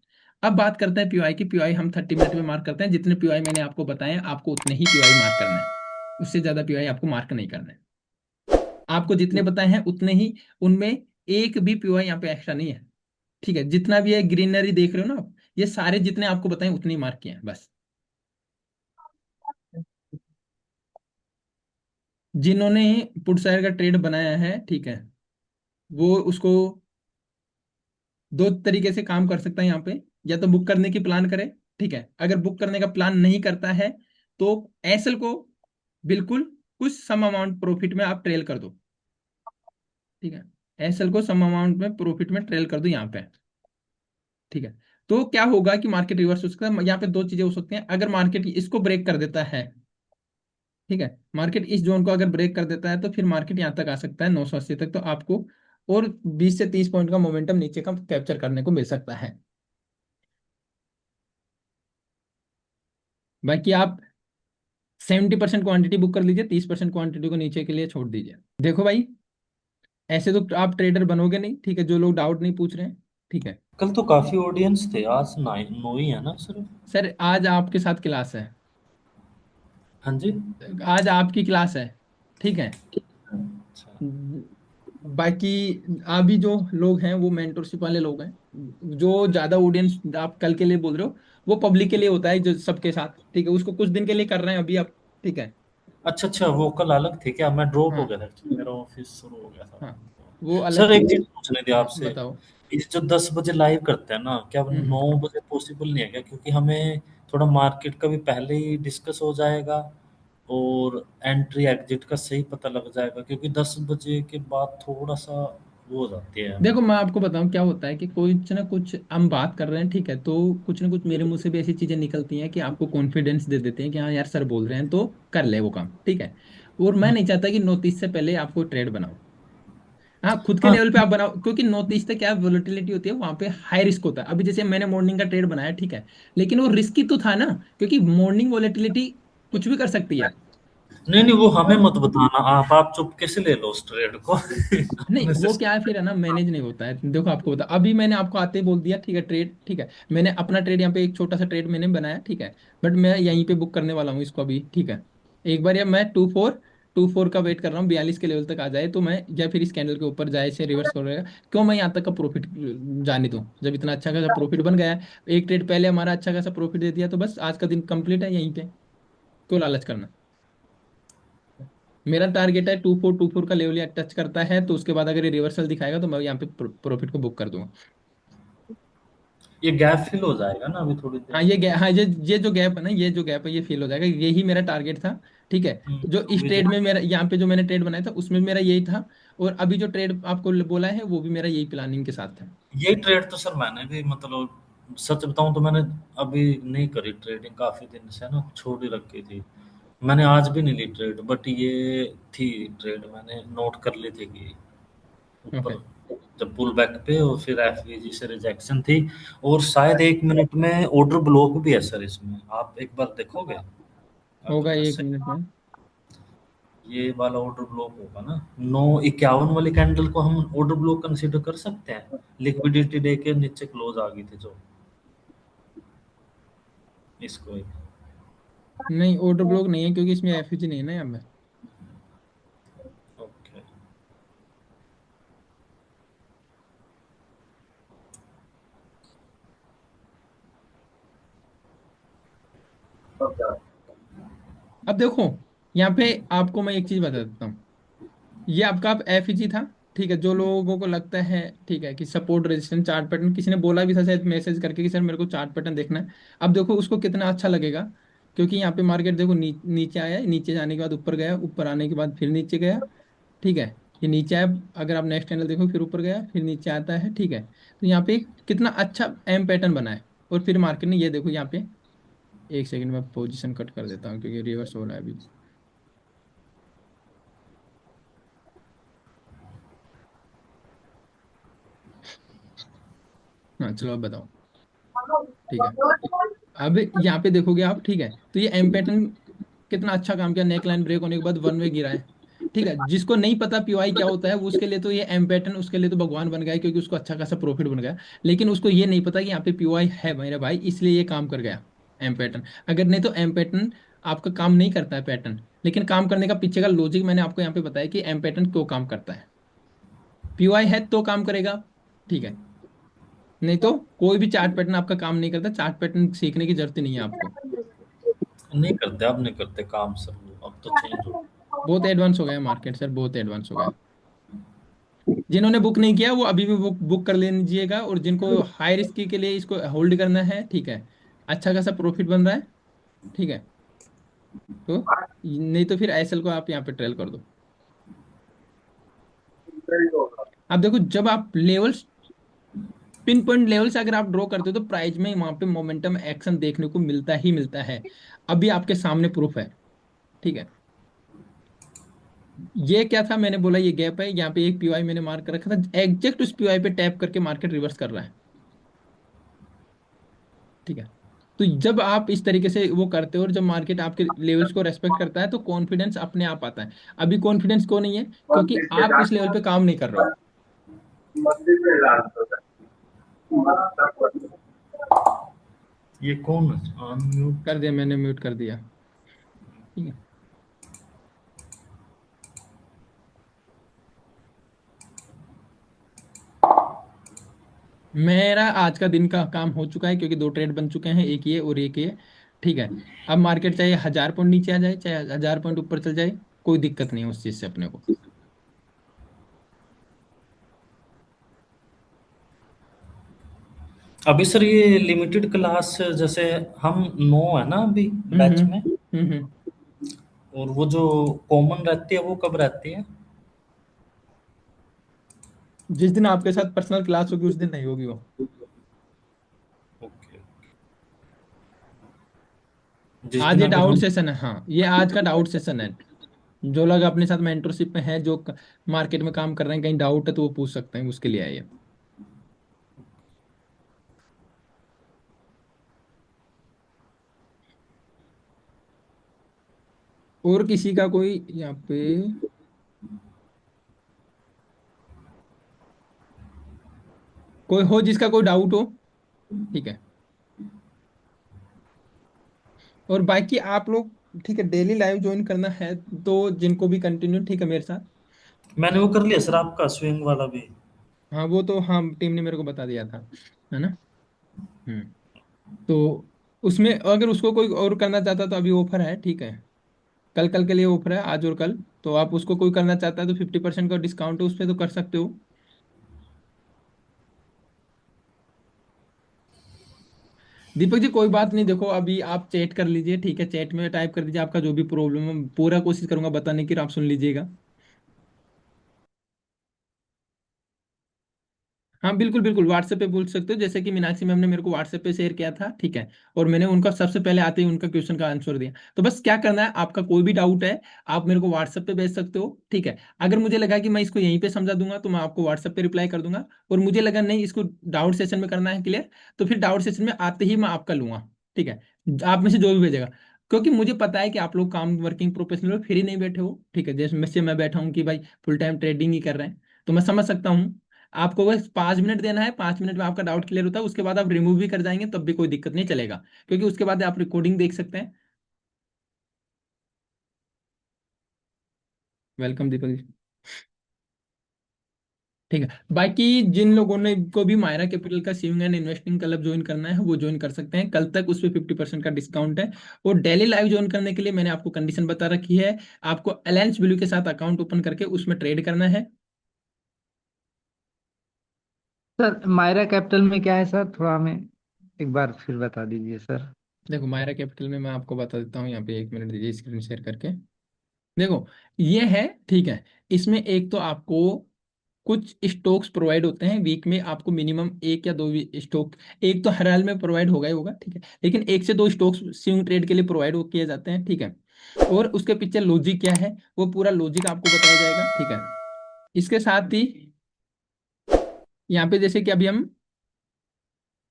अब बात करते हैं पीओआई की। पीओआई हम 30 मिनट में मार्क करते हैं, जितने पीओआई मैंने आपको बताए आपको उतने ही पीओआई मार्क करना है। उससे ज्यादा पीओआई आपको मार्क नहीं करना है। आपको जितने बताए हैं उतने ही, उनमें एक भी पीओआई यहाँ पे एक्स्ट्रा नहीं है, ठीक है। जितना भी है ग्रीनरी देख रहे हो ना आप, ये सारे जितने आपको बताए उतने ही मार्क किए हैं बस। जिन्होंने पुट साइड का ट्रेड बनाया है, ठीक है, वो उसको दो तरीके से काम कर सकता है यहाँ पे। या तो बुक करने की प्लान करे, ठीक है। अगर बुक करने का प्लान नहीं करता है, तो एसएल को बिल्कुल कुछ सम अमाउंट प्रॉफिट में आप ट्रेल कर दो, ठीक है। एसएल को सम अमाउंट में प्रॉफिट में ट्रेल कर दो यहाँ पे, ठीक है। तो क्या होगा कि मार्केट रिवर्स हो सकता है। यहाँ पे दो चीजें हो सकती हैं। अगर मार्केट इसको ब्रेक कर देता है, ठीक है, मार्केट इस जोन को अगर ब्रेक कर देता है, तो फिर मार्केट यहाँ तक आ सकता है 980 तक, तो आपको और 20 से 30 पॉइंट का मोमेंटम नीचे का कैप्चर करने को मिल सकता है। बाकी आप 70% क्वांटिटी बुक कर लीजिए, 30% क्वांटिटी को नीचे के लिए छोड़ दीजिए। देखो भाई, ऐसे तो आप ट्रेडर बनोगे नहीं, ठीक है, जो लोग डाउट नहीं पूछ रहे हैं, ठीक है। कल तो काफी ऑडियंस थे, आज 9 ही है ना सिर्फ? सर आज आपके साथ क्लास है, हाँ जी। आज आपकी क्लास है, ठीक है। अच्छा। बाकी अभी जो लोग हैं वो मेंटरशिप वाले लोग हैं। जो ज्यादा ऑडियंस आप कल के लिए बोल रहे हो, वो पब्लिक के लिए होता है, जो सबके साथ, ठीक है, उसको कुछ दिन के लिए कर रहे हैं अभी आप, ठीक है। अच्छा अच्छा, वो कल अलग थे क्या? मैं ड्रॉप हो हाँ, गया था actually, मेरा ऑफिस शुरू हो गया था। हाँ, वो अलग सर थे। एक चीज पूछनी थी आपसे। बताओ। ये जो 10 बजे लाइव करते हैं ना, क्या हम्म। 9 बजे पॉसिबल नहीं है क्या? क्योंकि हमें थोड़ा मार्केट का भी पहले ही डिस्कस हो जाएगा और एंट्री एग्जिट का सही पता लग जाएगा, क्योंकि 10 बजे के बाद थोड़ा सा वो हो जाती है हमें। देखो मैं आपको बताऊं क्या होता है कि कुछ ना कुछ हम बात कर रहे हैं, ठीक है, तो कुछ ना कुछ मेरे मुंह से भी ऐसी चीजें निकलती हैं कि आपको कॉन्फिडेंस दे देते हैं कि हाँ यार सर बोल रहे हैं तो कर ले वो काम, ठीक है। और मैं हम्म, नहीं चाहता कि नोटिस से पहले आपको ट्रेड बनाओ। हाँ, खुद के हाँ लेवल पे आप बनाओ, क्योंकि नोटिस से क्या वोलेटिलिटी होती है, वहां पे हाई रिस्क होता है। अभी जैसे मैंने मॉर्निंग का ट्रेड बनाया, ठीक है, लेकिन वो रिस्की तो था ना, क्योंकि मॉर्निंग वोलेटिलिटी कुछ भी कर सकती है। नहीं नहीं, वो हमें मत बताना, आप चुपके से ले लो उस ट्रेड को नहीं अपने से। वो क्या है फिर, है ना, मैनेज नहीं होता है। देखो आपको बता, अभी मैंने आपको आते ही बोल दिया, ठीक है, ट्रेड, ठीक है, मैंने अपना ट्रेड यहाँ पे एक छोटा सा ट्रेड मैंने बनाया, ठीक है, बट मैं यहीं पे बुक करने वाला हूँ इसको अभी, ठीक है। एक बार या मैं 2-4 का वेट कर रहा हूँ, 42 के लेवल तक आ जाए तो मैं, या फिर इस कैंडल के ऊपर जाए से रिवर्स हो रहेगा, क्यों मैं यहाँ तक का प्रॉफिट जाने दूँ जब इतना अच्छा खासा प्रॉफिट बन गया है। एक ट्रेड पहले हमारा अच्छा खासा प्रॉफिट दे दिया, तो बस आज का दिन कंप्लीट है यहीं पे, क्यों लालच करना। मेरा टारगेट है 2-4 का लेवल या टच करता है तो उसके बाद अगर ये रिवर्सल दिखाएगा तो मैं यहाँ पे प्रॉफिट को बुक कर दूंगा। ये गैप फिल हो जाएगा ना अभी थोड़ी देर हाँ में। ये गैप, हाँ ये जो गैप है ना, ये जो गैप है ये फेल हो जाएगा, यही मेरा टारगेट था, ठीक है। जो इस अभी जो ट्रेड में मेरा, यहाँ पे जो मैंने ट्रेड बनाया था उसमें मेरा यही था, और अभी जो ट्रेड आपको बोला है वो भी मेरा यही प्लानिंग के साथ था। ये ट्रेड तो सर मैंने भी, मतलब सच बताऊं तो मैंने अभी नहीं करी ट्रेडिंग, काफी दिन से ना छोड़ ही रखी थी। मैंने आज भी नहीं ली ट्रेड, बट ये थी ट्रेड मैंने नोट कर ली थी कि ओके। ऊपर जब पुल बैक पे और फिर एफवीजी से रिजेक्शन थी। और शायद 1 मिनट में ऑर्डर ब्लॉक भी है सर इसमें, आप एक बार देखोगे अगर होगा मैं एक सही। मिनट में। ये वाला ऑर्डर ब्लॉक होगा ना, 9:51 वाली कैंडल को हम ऑर्डर ब्लॉक कंसीडर कर सकते हैं। लिक्विडिटी डे के नीचे क्लोज आ गई थी जो, इसको एक। नहीं ऑर्डर ब्लॉक नहीं है, क्योंकि इसमें एफईजी नहीं है ना यहाँ पे। ओके। अब देखो, यहाँ पे आपको मैं एक चीज बता देता हूँ। ये आपका अब एफईजी था, ठीक है, जो लोगों को लगता है, ठीक है, कि सपोर्ट रेजिस्टेंस चार्ट पैटर्न, किसी ने बोला भी था शायद मैसेज करके कि सर मेरे को चार्ट पैटर्न देखना है। अब देखो उसको कितना अच्छा लगेगा, क्योंकि यहाँ पे मार्केट देखो नीचे आया है, नीचे जाने के बाद ऊपर गया, ऊपर आने के बाद फिर नीचे गया, ठीक है, ये नीचे आया। अगर आप नेक्स्ट कैंडल देखो, फिर ऊपर गया फिर नीचे आता है, ठीक है, तो यहाँ पे कितना अच्छा एम पैटर्न बना है। और फिर मार्केट ने ये देखो यहाँ पे, एक सेकंड में पोजीशन कट कर देता हूँ क्योंकि रिवर्स हो रहा है अभी। हाँ चलो अब बताओ, ठीक है, अब यहाँ पे देखोगे आप, ठीक है, तो ये एम पैटर्न कितना अच्छा काम किया, नेक लाइन ब्रेक होने के बाद वन वे गिरा है, ठीक है। जिसको नहीं पता पीवाई क्या होता है वो, उसके लिए तो ये एम पैटर्न उसके लिए तो भगवान बन गया है, क्योंकि उसको अच्छा खासा प्रॉफिट बन गया। लेकिन उसको ये नहीं पता कि यहाँ पे पीवाई है मेरे भाई, इसलिए ये काम कर गया एम पैटर्न। अगर नहीं तो एम पैटर्न आपका काम नहीं करता है पैटर्न, लेकिन काम करने का पीछे का लॉजिक मैंने आपको यहाँ पे बताया कि एम पैटर्न क्यों काम करता है। पीवाई है तो काम करेगा, ठीक है, नहीं तो कोई भी चार्ट पैटर्न आपका काम नहीं करता। चार्ट पैटर्न सीखने की जरूरत ही नहीं है आपको। नहीं करते, अब नहीं करते काम सर, वो अब तो चेंज हो। बहुत एडवांस हो गया है मार्केट सर, बहुत एडवांस हो गया है। जिन्होंने बुक नहीं किया वो अभी भी बुक बुक कर लीजिएगा, और जिनको हाई रिस्क के लिए इसको होल्ड करना है, ठीक है, अच्छा खासा प्रॉफिट बन रहा है, ठीक है, तो नहीं तो फिर आईएसएल को आप यहाँ पे ट्रेल कर दो। अब देखो जब आप लेवल्स, पिन पॉइंट लेवल से अगर आप ड्रॉ करते हो तो प्राइस में वहां पे मोमेंटम एक्शन देखने को मिलता ही मिलता है। अभी आपके सामने प्रूफ है, ठीक है। ये क्या था, मैंने बोला ये गैप है, यहाँ पे एक पीवाई मैंने मार्क कर रखा था, एग्जैक्ट उस पीवाई पे टैप करके मार्केट रिवर्स कर रहा है, ठीक है। तो जब आप इस तरीके से वो करते हो और जब मार्केट आपके लेवल्स को रेस्पेक्ट करता है तो कॉन्फिडेंस अपने आप आता है। अभी कॉन्फिडेंस क्यों नहीं है, क्योंकि मंदिर पे आप इस लेवल पे काम नहीं कर रहे हो। मंदिर पे डांस होता है। ये कौन अनम्यूट? कर दिया मैंने, म्यूट कर दिया, ठीक है। मेरा आज का दिन का काम हो चुका है, क्योंकि दो ट्रेड बन चुके हैं, एक ये और एक ये, ठीक है। अब मार्केट चाहे 1000 पॉइंट नीचे आ जाए चाहे 1000 पॉइंट ऊपर चल जाए, कोई दिक्कत नहीं है उस चीज से अपने को। अभी सर ये लिमिटेड क्लास जैसे हम 9 है ना अभी हम्म बैच में, हम्म हम्म हम्म। और वो जो कॉमन रहती है वो कब रहती है? जिस दिन आपके साथ पर्सनल क्लास होगी उस दिन नहीं होगी वो। ओके। जिस आज दिन ये अगर डाउट हम, सेशन है, हाँ ये आज का डाउट सेशन है। जो लोग अपने साथ मेंटरशिप में हैं, जो मार्केट में काम कर रहे हैं, कहीं डाउट है तो वो पूछ सकते हैं, उसके लिए है ये। और किसी का कोई यहाँ पे कोई हो जिसका कोई डाउट हो, ठीक है। और बाकी आप लोग, ठीक है, डेली लाइव ज्वाइन करना है तो जिनको भी कंटिन्यू, ठीक है, मेरे साथ। मैंने वो कर लिया सर आपका स्विंग वाला भी। हाँ वो तो हाँ टीम ने मेरे को बता दिया था, है ना। हम्म। तो उसमें अगर उसको कोई और करना चाहता तो अभी ऑफर है, ठीक है। कल कल के लिए ऑफर है, आज और कल। तो आप उसको कोई करना चाहता है तो 50% का डिस्काउंट है उस पर, तो कर सकते हो। दीपक जी कोई बात नहीं, देखो अभी आप चैट कर लीजिए, ठीक है, चैट में टाइप कर दीजिए आपका जो भी प्रॉब्लम है, पूरा कोशिश करूंगा बताने की, और आप सुन लीजिएगा। हाँ बिल्कुल बिल्कुल, व्हाट्सएप पे पूछ सकते हो, जैसे कि मीनाक्षी मैम ने मेरे को व्हाट्सएप पे शेयर किया था, ठीक है। और मैंने उनका सबसे पहले आते ही उनका क्वेश्चन का आंसर दिया। तो बस क्या करना है, आपका कोई भी डाउट है आप मेरे को व्हाट्सएप पे भेज सकते हो, ठीक है। अगर मुझे लगा कि मैं इसको यहीं पे समझा दूंगा तो मैं आपको व्हाट्सएप पे रिप्लाई कर दूंगा। और मुझे लगा नहीं इसको डाउट सेशन में करना है क्लियर, तो फिर डाउट सेशन में आते ही मैं आपका लूंगा, ठीक है। आप में से जो भी भेजेगा, क्योंकि मुझे पता है कि आप लोग काम वर्किंग प्रोफेशनल हो, फ्री नहीं बैठे हो, ठीक है। जैसे मैं बैठा हूँ कि भाई फुल टाइम ट्रेडिंग ही कर रहे हैं, तो मैं समझ सकता हूँ। आपको बस 5 मिनट देना है, 5 मिनट में आपका डाउट क्लियर होता है, उसके बाद आप रिमूव भी कर जाएंगे तब भी कोई दिक्कत नहीं चलेगा, क्योंकि उसके बाद आप रिकॉर्डिंग देख सकते हैं। वेलकम दीपक जी। ठीक है, बाकी जिन लोगों ने को भी मायरा कैपिटल का saving and investing club join करना है वो ज्वाइन कर सकते हैं, कल तक उस पर 50% का डिस्काउंट है। और डेली लाइव ज्वाइन करने के लिए मैंने आपको कंडीशन बता रखी है, आपको अलायंस ब्लू के साथ अकाउंट ओपन करके उसमें ट्रेड करना है। सर मायरा कैपिटल में क्या है सर, थोड़ा हमें एक बार फिर बता दीजिए सर। देखो मायरा कैपिटल में मैं आपको बता देता हूँ, यहाँ पे 1 मिनट दीजिए स्क्रीन शेयर करके। देखो ये है, ठीक है। इसमें एक तो आपको कुछ स्टॉक्स प्रोवाइड होते हैं वीक में, आपको मिनिमम एक या दो स्टॉक, एक तो हर हाल में प्रोवाइड होगा ही होगा, ठीक है। लेकिन एक से दो स्टॉक्स स्विंग ट्रेड के लिए प्रोवाइड किए जाते हैं, ठीक है। और उसके पीछे लॉजिक क्या है, वो पूरा लॉजिक आपको बताया जाएगा, ठीक है। इसके साथ ही यहाँ पे जैसे कि अभी हम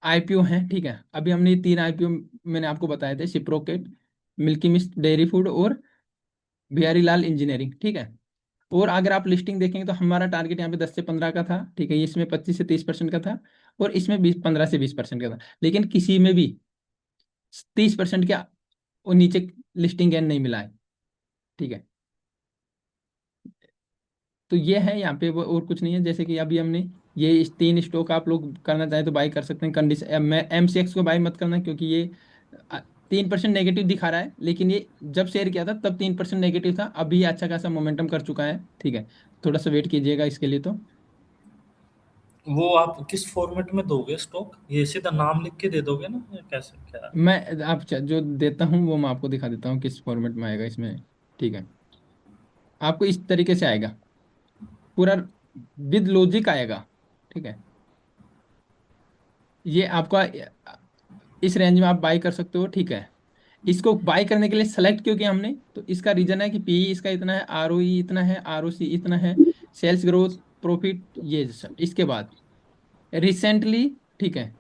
आईपीओ हैं, ठीक है। अभी हमने ये 3 आईपीओ मैंने आपको बताए थे, सिप्रोकेट, मिल्की मिस्ट डेयरी फूड और बिहारी लाल इंजीनियरिंग, ठीक है। और अगर आप लिस्टिंग देखेंगे तो हमारा टारगेट यहाँ पे 10 से 15 का था, ठीक है। इसमें 25 से 30% का था, और इसमें 15 से 20% का था, लेकिन किसी में भी 30% के और नीचे लिस्टिंग गेन नहीं मिला है, ठीक है। तो ये है यहाँ पे, वो और कुछ नहीं है। जैसे कि अभी हमने ये इस 3 स्टॉक आप लोग करना चाहे तो बाई कर सकते हैं, कंडीशन मैं एमसीएक्स को बाई मत करना, क्योंकि ये 3% नेगेटिव दिखा रहा है, लेकिन ये जब शेयर किया था तब 3% नेगेटिव था, अभी ये अच्छा खासा मोमेंटम कर चुका है, ठीक है। थोड़ा सा वेट कीजिएगा इसके लिए तो। वो आप किस फॉर्मेट में दोगे स्टॉक? ये सीधा नाम लिख के दे दोगे ना, या कैसे क्या? मैं आप जो देता हूँ वो मैं आपको दिखा देता हूँ किस फॉर्मेट में आएगा इसमें, ठीक है। आपको इस तरीके से आएगा, पूरा विद लॉजिक आएगा, ठीक है। ये आपका इस रेंज में आप बाई कर सकते हो, ठीक है। इसको बाई करने के लिए सेलेक्ट क्यों किया हमने, तो इसका रीजन है कि पीई इसका इतना है, आरओई इतना है, आरओसी इतना है, सेल्स ग्रोथ, प्रॉफिट, ये सब। इसके बाद रिसेंटली, ठीक है,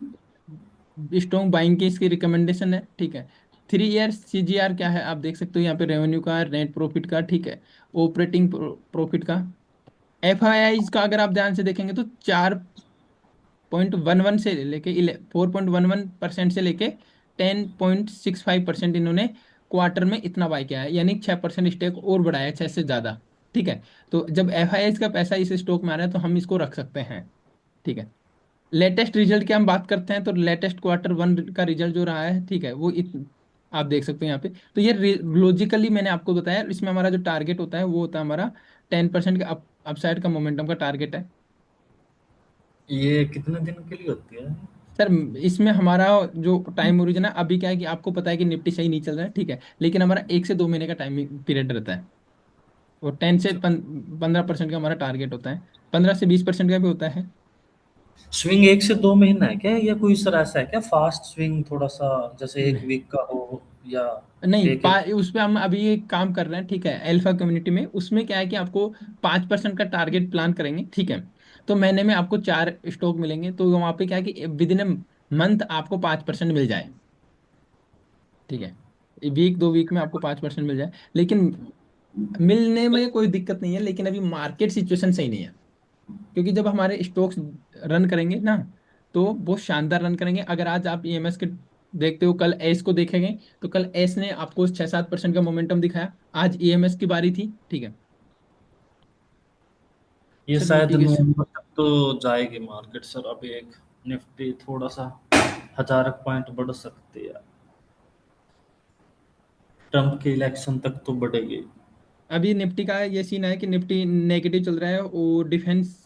स्ट्रॉन्ग बाइंग की इसकी रिकमेंडेशन है, ठीक है। 3 ईयर सीजीआर क्या है आप देख सकते हो यहाँ पे, रेवेन्यू का, नेट प्रॉफिट का, ठीक है, ऑपरेटिंग प्रॉफिट का। एफआईआई का अगर आप ध्यान से देखेंगे तो 4.11 से लेके 4.11% से लेके 10.65% इन्होंने क्वार्टर में इतना बाय किया है, यानी 6% स्टेक और बढ़ाया है, 6 से ज्यादा, ठीक है। तो जब एफआईआई का पैसा इस स्टॉक में आ रहा है तो हम इसको रख सकते हैं, ठीक है। लेटेस्ट रिजल्ट की हम बात करते हैं तो लेटेस्ट क्वार्टर 1 का रिजल्ट जो रहा है, ठीक है, वो आप देख सकते हो यहाँ पे। तो ये लॉजिकली मैंने आपको बताया, इसमें हमारा जो टारगेट होता है वो होता है हमारा 10% का अपसाइड का मोमेंटम का टारगेट है। ये कितने दिन के लिए होती है? सर इसमें हमारा जो टाइम ओरिजिन है, अभी क्या है कि आपको पता है कि निफ्टी सही नहीं चल रहा है, ठीक है, लेकिन हमारा 1 से 2 महीने का टाइमिंग पीरियड रहता है। वो 10 से 15% का हमारा टारगेट होता है, 15 से 20% का भी होता है। स्विंग 1 से 2 महीना है क्या, या कोई सर ऐसा है क्या फास्ट स्विंग थोड़ा सा, जैसे एक वीक का हो, या नहीं, एक एक? उस पे हम अभी एक काम कर रहे हैं, ठीक है, अल्फा कम्युनिटी में। उसमें क्या है कि आपको 5% का टारगेट प्लान करेंगे, ठीक है। तो महीने में आपको 4 स्टॉक मिलेंगे, तो वहां पे क्या है कि विद इन ए मंथ आपको 5% मिल जाए, ठीक है। वीक 2 वीक में आपको 5% मिल जाए, लेकिन मिलने में कोई दिक्कत नहीं है, लेकिन अभी मार्केट सिचुएशन सही नहीं है। क्योंकि जब हमारे स्टॉक्स रन करेंगे ना, तो बहुत शानदार रन करेंगे। अगर आज आप ईएमएस के देखते हो, कल एस को देखेंगे, तो कल एस ने आपको 6-7% का मोमेंटम दिखाया। आज ईएमएस की बारी थी, ठीक है। ये सर शायद मिटिगेशन, नवंबर तक तो जाएगी मार्केट सर। अभी एक निफ्टी थोड़ा सा 1000 पॉइंट बढ़ सकती है, ट्रम्प के इलेक्शन तक तो बढ़ेगी। अभी निफ्टी का ये सीन है कि निफ्टी नेगेटिव चल रहा है, और डिफेंस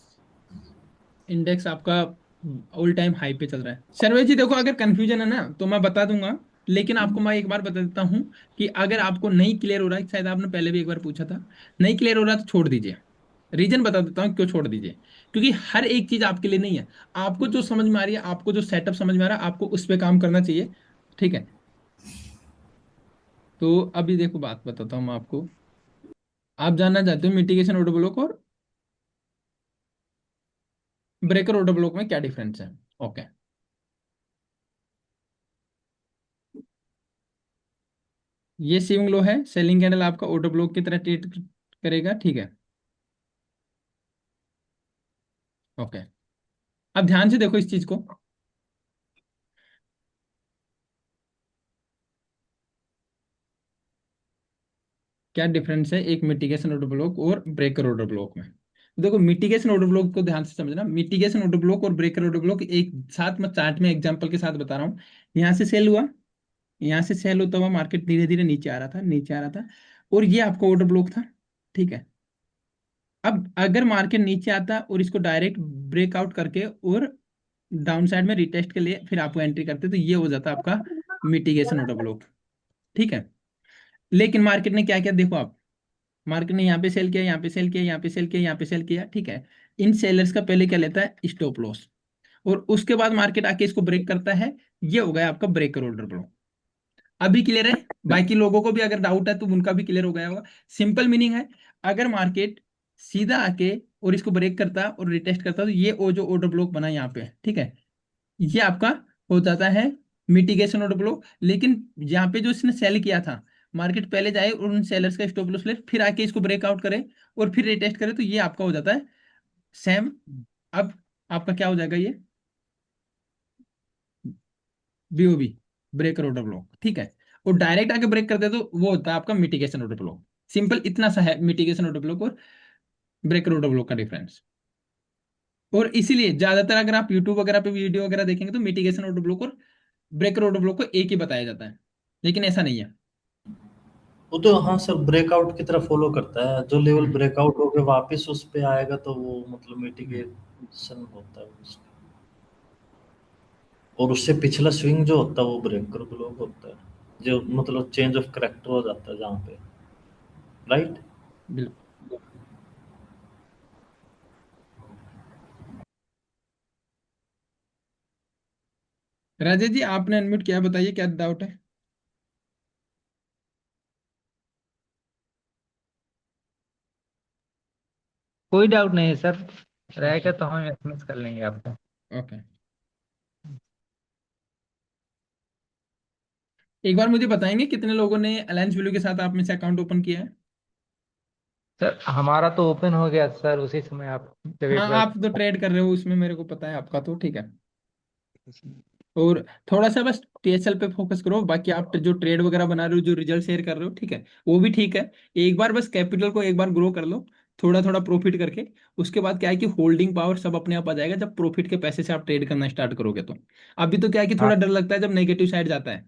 इंडेक्स आपका ऑल टाइम हाई पे चल रहा है। सर्वे जी देखो, अगर कंफ्यूजन है ना तो मैं बता दूंगा, लेकिन आपको मैं एक बार बता देता हूँ कि अगर आपको नहीं क्लियर हो रहा है, शायद आपने पहले भी एक बार पूछा था, नहीं क्लियर हो रहा तो छोड़ दीजिए। रीजन बता देता हूँ क्यों छोड़ दीजिए। क्योंकि हर एक चीज आपके लिए नहीं है। आपको जो समझ में आ रही है, आपको जो सेटअप समझ में आ रहा है, आपको उस पर काम करना चाहिए, ठीक है। तो अभी देखो, बात बताता हूँ मैं आपको। आप जानना चाहते हो मिटिगेशन ऑर्डर ब्लॉक और ब्रेकर ऑर्डर ब्लॉक में क्या डिफरेंस है? ओके। ये स्विंग लो है, सेलिंग कैंडल आपका ऑर्डर ब्लॉक की तरह ट्रीट करेगा, ठीक है। ओके। अब ध्यान से देखो इस चीज को। क्या डिफरेंस है एक मिटिगेशन ऑर्डर ब्लॉक और ब्रेकर ऑर्डर ब्लॉक में? देखो, मिटिगेशन ऑर्डर ब्लॉक को ध्यान से समझना। मिटिगेशन ऑर्डर ब्लॉक और ब्रेकर ऑर्डर ब्लॉक एक साथ, मैं चार्ट में एग्जांपल के साथ बता रहा हूँ। यहाँ से सेल हुआ, यहाँ से सेल होता हुआ मार्केट धीरे धीरे नीचे आ रहा था, नीचे आ रहा था, और ये आपका ऑर्डर ब्लॉक था, ठीक है। अब अगर मार्केट नीचे आता और इसको डायरेक्ट ब्रेकआउट करके और डाउन साइड में रिटेस्ट के लिए फिर आपको एंट्री करते, तो ये हो जाता आपका मिटिगेशन ऑर्डर ब्लॉक, ठीक है। लेकिन मार्केट ने क्या किया देखो आप, मार्केट ने यहाँ पे सेल किया, यहाँ पे सेल किया, यहाँ पे सेल किया, यहाँ पे सेल किया, ठीक है। इन सेलर्स का पहले क्या लेता है, स्टॉप लॉस, और उसके बाद मार्केट आके इसको ब्रेक करता है। ये हो गया आपका ब्रेकर ऑर्डर ब्लॉक। अभी क्लियर है? बाकी लोगों को भी अगर डाउट है तो उनका भी क्लियर हो गया होगा। सिंपल मीनिंग है, अगर मार्केट सीधा आके और इसको ब्रेक करता और रिटेस्ट करता, तो ये वो जो ऑर्डर ब्लॉक बना यहाँ पे, ठीक है, ये आपका हो जाता है मिटिगेशन ऑर्डर ब्लॉक। लेकिन यहाँ पे जो इसने सेल किया था, मार्केट पहले जाए और उन सेलर्स का स्टॉप लॉस ले, फिर आके इसको ब्रेकआउट करे और फिर रिटेस्ट करे, तो ये आपका हो जाता है सेम। अब आपका क्या हो जाएगा ये, बीओबी, ब्रेकर ऑर्डर ब्लॉक, ठीक है। और डायरेक्ट आके ब्रेक करते तो वो होता है आपका मिटिगेशन ऑर्डर ब्लॉक। सिंपल इतना सा है मिटिगेशन ऑर्डर ब्लॉक और ब्रेकर ऑर्डर ब्लॉक का डिफरेंस। और इसीलिए ज्यादातर अगर आप यूट्यूब वगैरह पे वीडियो वगैरह देखेंगे, तो मिटिगेशन ऑर्डर ब्लॉक और ब्रेकर ऑर्डर ब्लॉक को एक ही बताया जाता है, लेकिन ऐसा नहीं है। वो तो हाँ सर, ब्रेकआउट की तरफ फॉलो करता है। जो लेवल हम्म। ब्रेकआउट हो गया वापस उस पे आएगा तो वो मतलब हम्म। मिटिगेशन होता है उसका। और उससे पिछला स्विंग जो होता है वो ब्रेकर ब्लॉक होता है, जो मतलब चेंज ऑफ करेक्टर हो जाता है जहाँ पे, राइट। बिल्कुल। राजेश जी आपने अनम्यूट किया, बताइए क्या डाउट है? कोई डाउट नहीं है सर, रहेगा तो हम एसएमएस कर लेंगे आपको। ओके। एक बार मुझे बताएंगे कितने लोगों ने अलायंस वैल्यू के साथ आप में से अकाउंट ओपन किया है? सर हमारा तो ओपन हो गया सर, उसी समय आप जब एक हाँ, बार। आप तो ट्रेड कर रहे हो उसमें, मेरे को पता है आपका, तो ठीक है। और थोड़ा सा बस टीएसएल पे फोकस करो, बाकी आप जो ट्रेड वगैरह बना रहे हो, जो रिजल्ट शेयर कर रहे हो, ठीक है, वो भी ठीक है। एक बार बस कैपिटल को एक बार ग्रो कर लो, थोड़ा थोड़ा प्रॉफिट करके। उसके बाद क्या है कि होल्डिंग पावर सब अपने आप आ जाएगा, जब प्रॉफिट के पैसे से आप ट्रेड करना स्टार्ट करोगे तो। अभी तो क्या है कि हाँ, थोड़ा डर लगता है जब नेगेटिव साइड जाता है।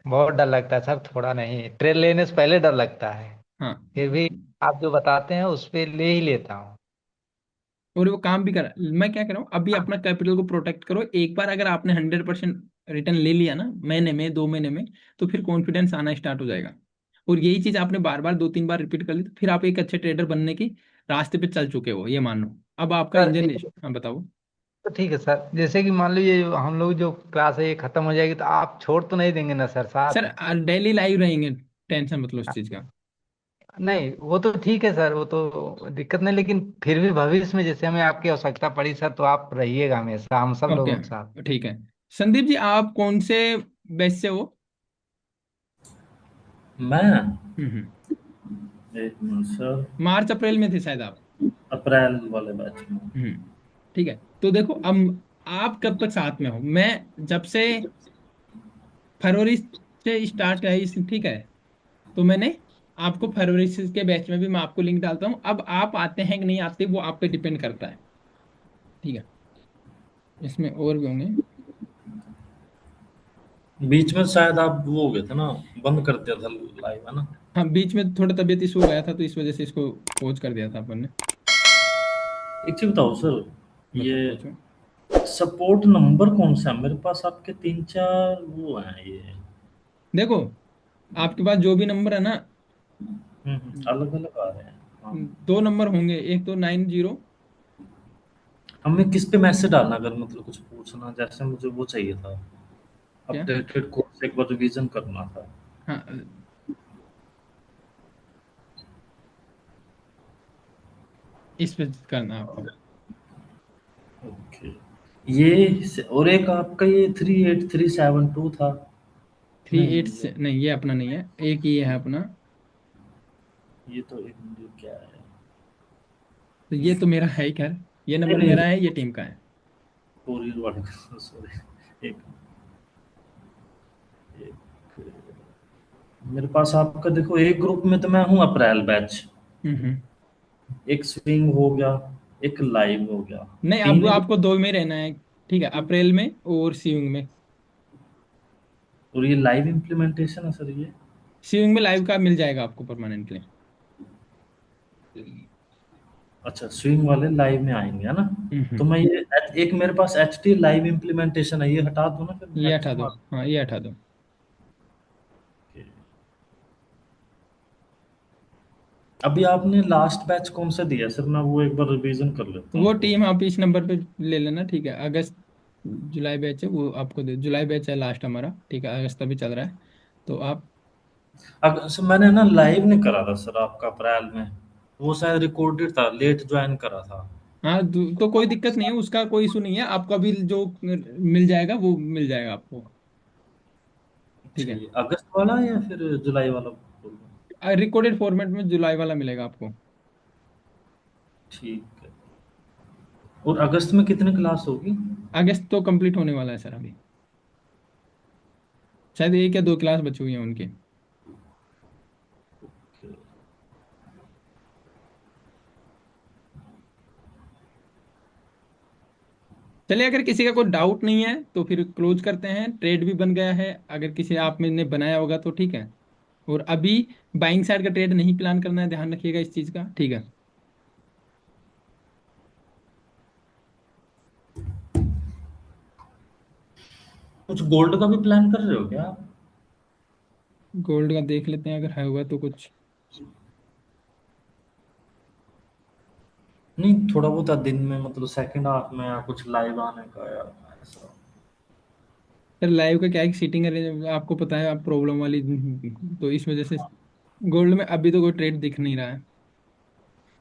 बहुत डर लगता है सर, थोड़ा नहीं, ट्रेन लेने से पहले डर लगता है। हाँ। फिर भी आप जो बताते हैं उस पे ले ही लेता हूँ। और वो काम भी कर। मैं क्या कर रहा हूँ, अभी अपना कैपिटल को प्रोटेक्ट करो। एक बार अगर आपने 100% रिटर्न ले लिया ना, महीने में 2 महीने में, तो फिर कॉन्फिडेंस आना स्टार्ट हो जाएगा। और यही चीज आपने बार बार 2-3 बार रिपीट कर ली, तो फिर आप एक अच्छे ट्रेडर बनने की रास्ते पे चल चुके हो, ये मान लो। अब आपका सर इंजन। एक हाँ बताओ। तो ठीक है सर, जैसे कि मान लीजिए हम लोग जो क्लास है ये खत्म हो जाएगी तो आप छोड़ तो नहीं देंगे ना सर सर साथ? डेली लाइव रहेंगे, टेंशन मतलब उस चीज का। नहीं वो तो ठीक है सर, वो तो दिक्कत नहीं, लेकिन फिर भी भविष्य में जैसे हमें आपकी आवश्यकता पड़ी सर तो आप रहिएगा हमेशा हम सब लोगों के साथ। ओके ठीक है। संदीप जी, आप कौन से बैच से हो? मैं हम्म। एक मिनट सर, मार्च अप्रैल में थे शायद आप। अप्रैल वाले बैच में। हम्म। ठीक है। तो देखो, अब आप कब तक साथ में हो? मैं जब से फरवरी से स्टार्ट है ठीक है, तो मैंने आपको फरवरी से के बैच में भी मैं आपको लिंक डालता हूँ। अब आप आते हैं कि नहीं आते, वो आप पे डिपेंड करता है। ठीक है। इसमें और भी होंगे। बीच में शायद आप वो हो गए थे ना, बंद कर दिया था लाइव, है ना? हाँ, बीच में थोड़ा तबीयत इशू हो गया था, तो इस वजह से इसको पॉज कर दिया था अपन ने। एक चीज बताओ सर, ये बताओ पूछो। सपोर्ट नंबर कौन सा है मेरे पास? आपके 3-4 वो हैं ये। देखो, आपके पास जो भी नंबर है ना, अलग अलग आ रहे हैं। हाँ। 2 नंबर होंगे। एक तो 90। हमें किस पे मैसेज डालना, अगर मतलब कुछ पूछना, जैसे मुझे वो चाहिए था, क्या? अपडेटेड कोर्स एक बार रिवीजन करना था। हाँ, इस पे करना है आपको। ओके। और एक आपका ये 38372 था। 38 नहीं, से नहीं, ये अपना नहीं है, एक ये है अपना। ये तो एक मिनट, क्या है? तो ये तो मेरा है ही खैर। ये नहीं नंबर नहीं, मेरा है, ये टीम का है। कोरियर वाला सॉरी। एक एक मेरे पास आपका देखो, एक ग्रुप में तो मैं हूँ अप्रैल बैच, हम्म। एक स्विंग हो गया, एक लाइव हो गया, नहीं, अब तीन ही आपको दो में रहना है। ठीक है, अप्रैल में और सीविंग में। और ये लाइव इम्प्लीमेंटेशन है सर ये? सीविंग में लाइव का मिल जाएगा आपको परमानेंटली। अच्छा, स्विंग वाले लाइव में आएंगे, है ना? तो हम्म। मैं ये एक मेरे पास एच टी लाइव इम्प्लीमेंटेशन है, ये हटा दूं ना फिर ये हटा नेक्स्ट दो। मार्च हाँ, ये हटा दो। के? अभी आपने लास्ट बैच कौन सा दिया सर? मैं वो एक बार रिवीजन कर लेता वो हूँ तो। टीम आप इस नंबर पे ले लेना। ठीक है, अगस्त जुलाई बैच है वो आपको दे। जुलाई बैच है लास्ट हमारा। ठीक है, अगस्त अभी चल रहा है। तो आप। अगर सर मैंने ना लाइव नहीं करा था सर आपका अप्रैल में, वो शायद रिकॉर्डेड था, लेट ज्वाइन करा था। हाँ, तो कोई दिक्कत नहीं है, उसका कोई इशू नहीं है। आपको अभी जो मिल जाएगा वो मिल जाएगा आपको। ठीक अच्छा, है। ये अगस्त वाला या फिर जुलाई वाला बोल रहे हैं? रिकॉर्डेड फॉर्मेट में जुलाई वाला मिलेगा आपको। ठीक है। और अगस्त में कितने क्लास होगी? अगस्त तो कंप्लीट होने वाला है सर अभी। शायद 1 या 2 क्लास बची हुई हैं उनकी। चलिए, अगर किसी का कोई डाउट नहीं है तो फिर क्लोज करते हैं। ट्रेड भी बन गया है, अगर किसी आप में ने बनाया होगा तो ठीक है। और अभी बाइंग साइड का ट्रेड नहीं प्लान करना है, ध्यान रखिएगा इस चीज़ का। ठीक है। कुछ गोल्ड का भी प्लान कर रहे हो क्या आप? गोल्ड का देख लेते हैं, अगर है हुआ तो कुछ। नहीं, थोड़ा बहुत दिन में, मतलब सेकंड हाफ में, या कुछ लाइव आने का या ऐसा। सर लाइव का क्या है, सीटिंग अरेंज आपको पता है, आप प्रॉब्लम वाली। तो इस वजह से गोल्ड में अभी तो कोई ट्रेड दिख नहीं रहा है।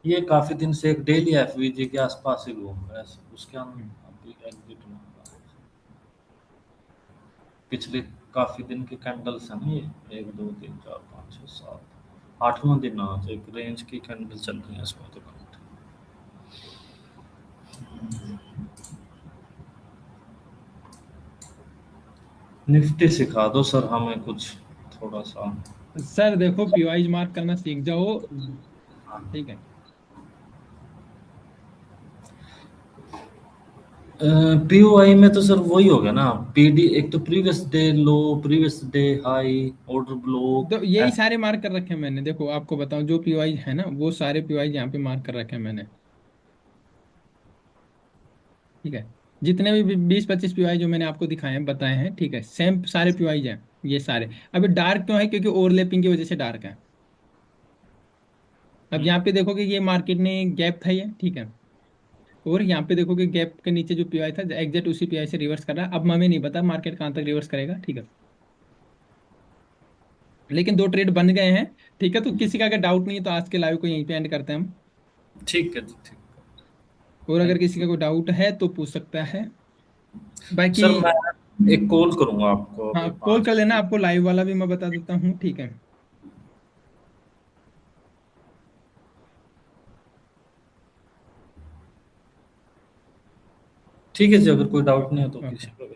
ये काफी दिन से एक डेली एफवीजी के आसपास ही घूम रहा है, उसके हम्म। अंदर अभी एग्जिट नहीं हुआ है। पिछले काफी दिन के कैंडल्स हैं ना ये, 1 2 3 4 5 6 7, 8वां दिन आज एक रेंज की कैंडल चल रही है इसमें तो। निफ्टी सिखा दो सर हमें कुछ, थोड़ा सा। सर देखो, पीवाइज मार्क करना सीख जाओ। ठीक है। पीओआई में तो सर वही हो गया ना, पीडी, एक तो प्रीवियस डे लो, प्रीवियस डे हाई, ऑर्डर तो ब्लॉक। यही सारे मार्क कर रखे हैं मैंने। देखो आपको बताऊं, जो पीवाइज है ना, वो सारे पीवाइज यहाँ पे मार्क कर रखे हैं मैंने। ठीक है। जितने भी 20-25 पीवाई जो मैंने आपको दिखाए हैं बताए हैं, ठीक है, सेम सारे पीवाई हैं ये सारे। अभी डार्क क्यों है? क्योंकि ओवरलैपिंग की वजह से डार्क है। अब यहाँ पे देखोगे ये मार्केट ने गैप था ये, ठीक है, और यहाँ पे देखोगे गैप के नीचे जो पीआई था एग्जैक्ट उसी पीआई से रिवर्स कर रहा है। अब हमें नहीं पता मार्केट कहाँ तक रिवर्स करेगा, ठीक है, लेकिन दो ट्रेड बन गए हैं। ठीक है, तो किसी का अगर डाउट नहीं है तो आज के लाइव को यहीं पे एंड करते हैं हम। ठीक है जी, ठीक है। और अगर थैंक किसी का कोई डाउट है तो पूछ सकता है। बाकी सर, मैं एक कॉल करूंगा आपको हाँ, अभी कॉल कर 5 लेना, मिनट। आपको लाइव वाला भी मैं बता देता हूँ, ठीक है। ठीक है जी, अगर कोई डाउट नहीं है तो ओके। किसी को भी।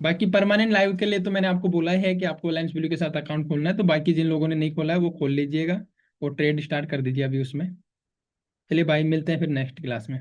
बाकी परमानेंट लाइव के लिए तो मैंने आपको बोला ही है कि आपको रिलायंस वैल्यू के साथ अकाउंट खोलना है, तो बाकी जिन लोगों ने नहीं खोला है वो खोल लीजिएगा और ट्रेड स्टार्ट कर दीजिए अभी उसमें। चलिए भाई, मिलते हैं फिर नेक्स्ट क्लास में।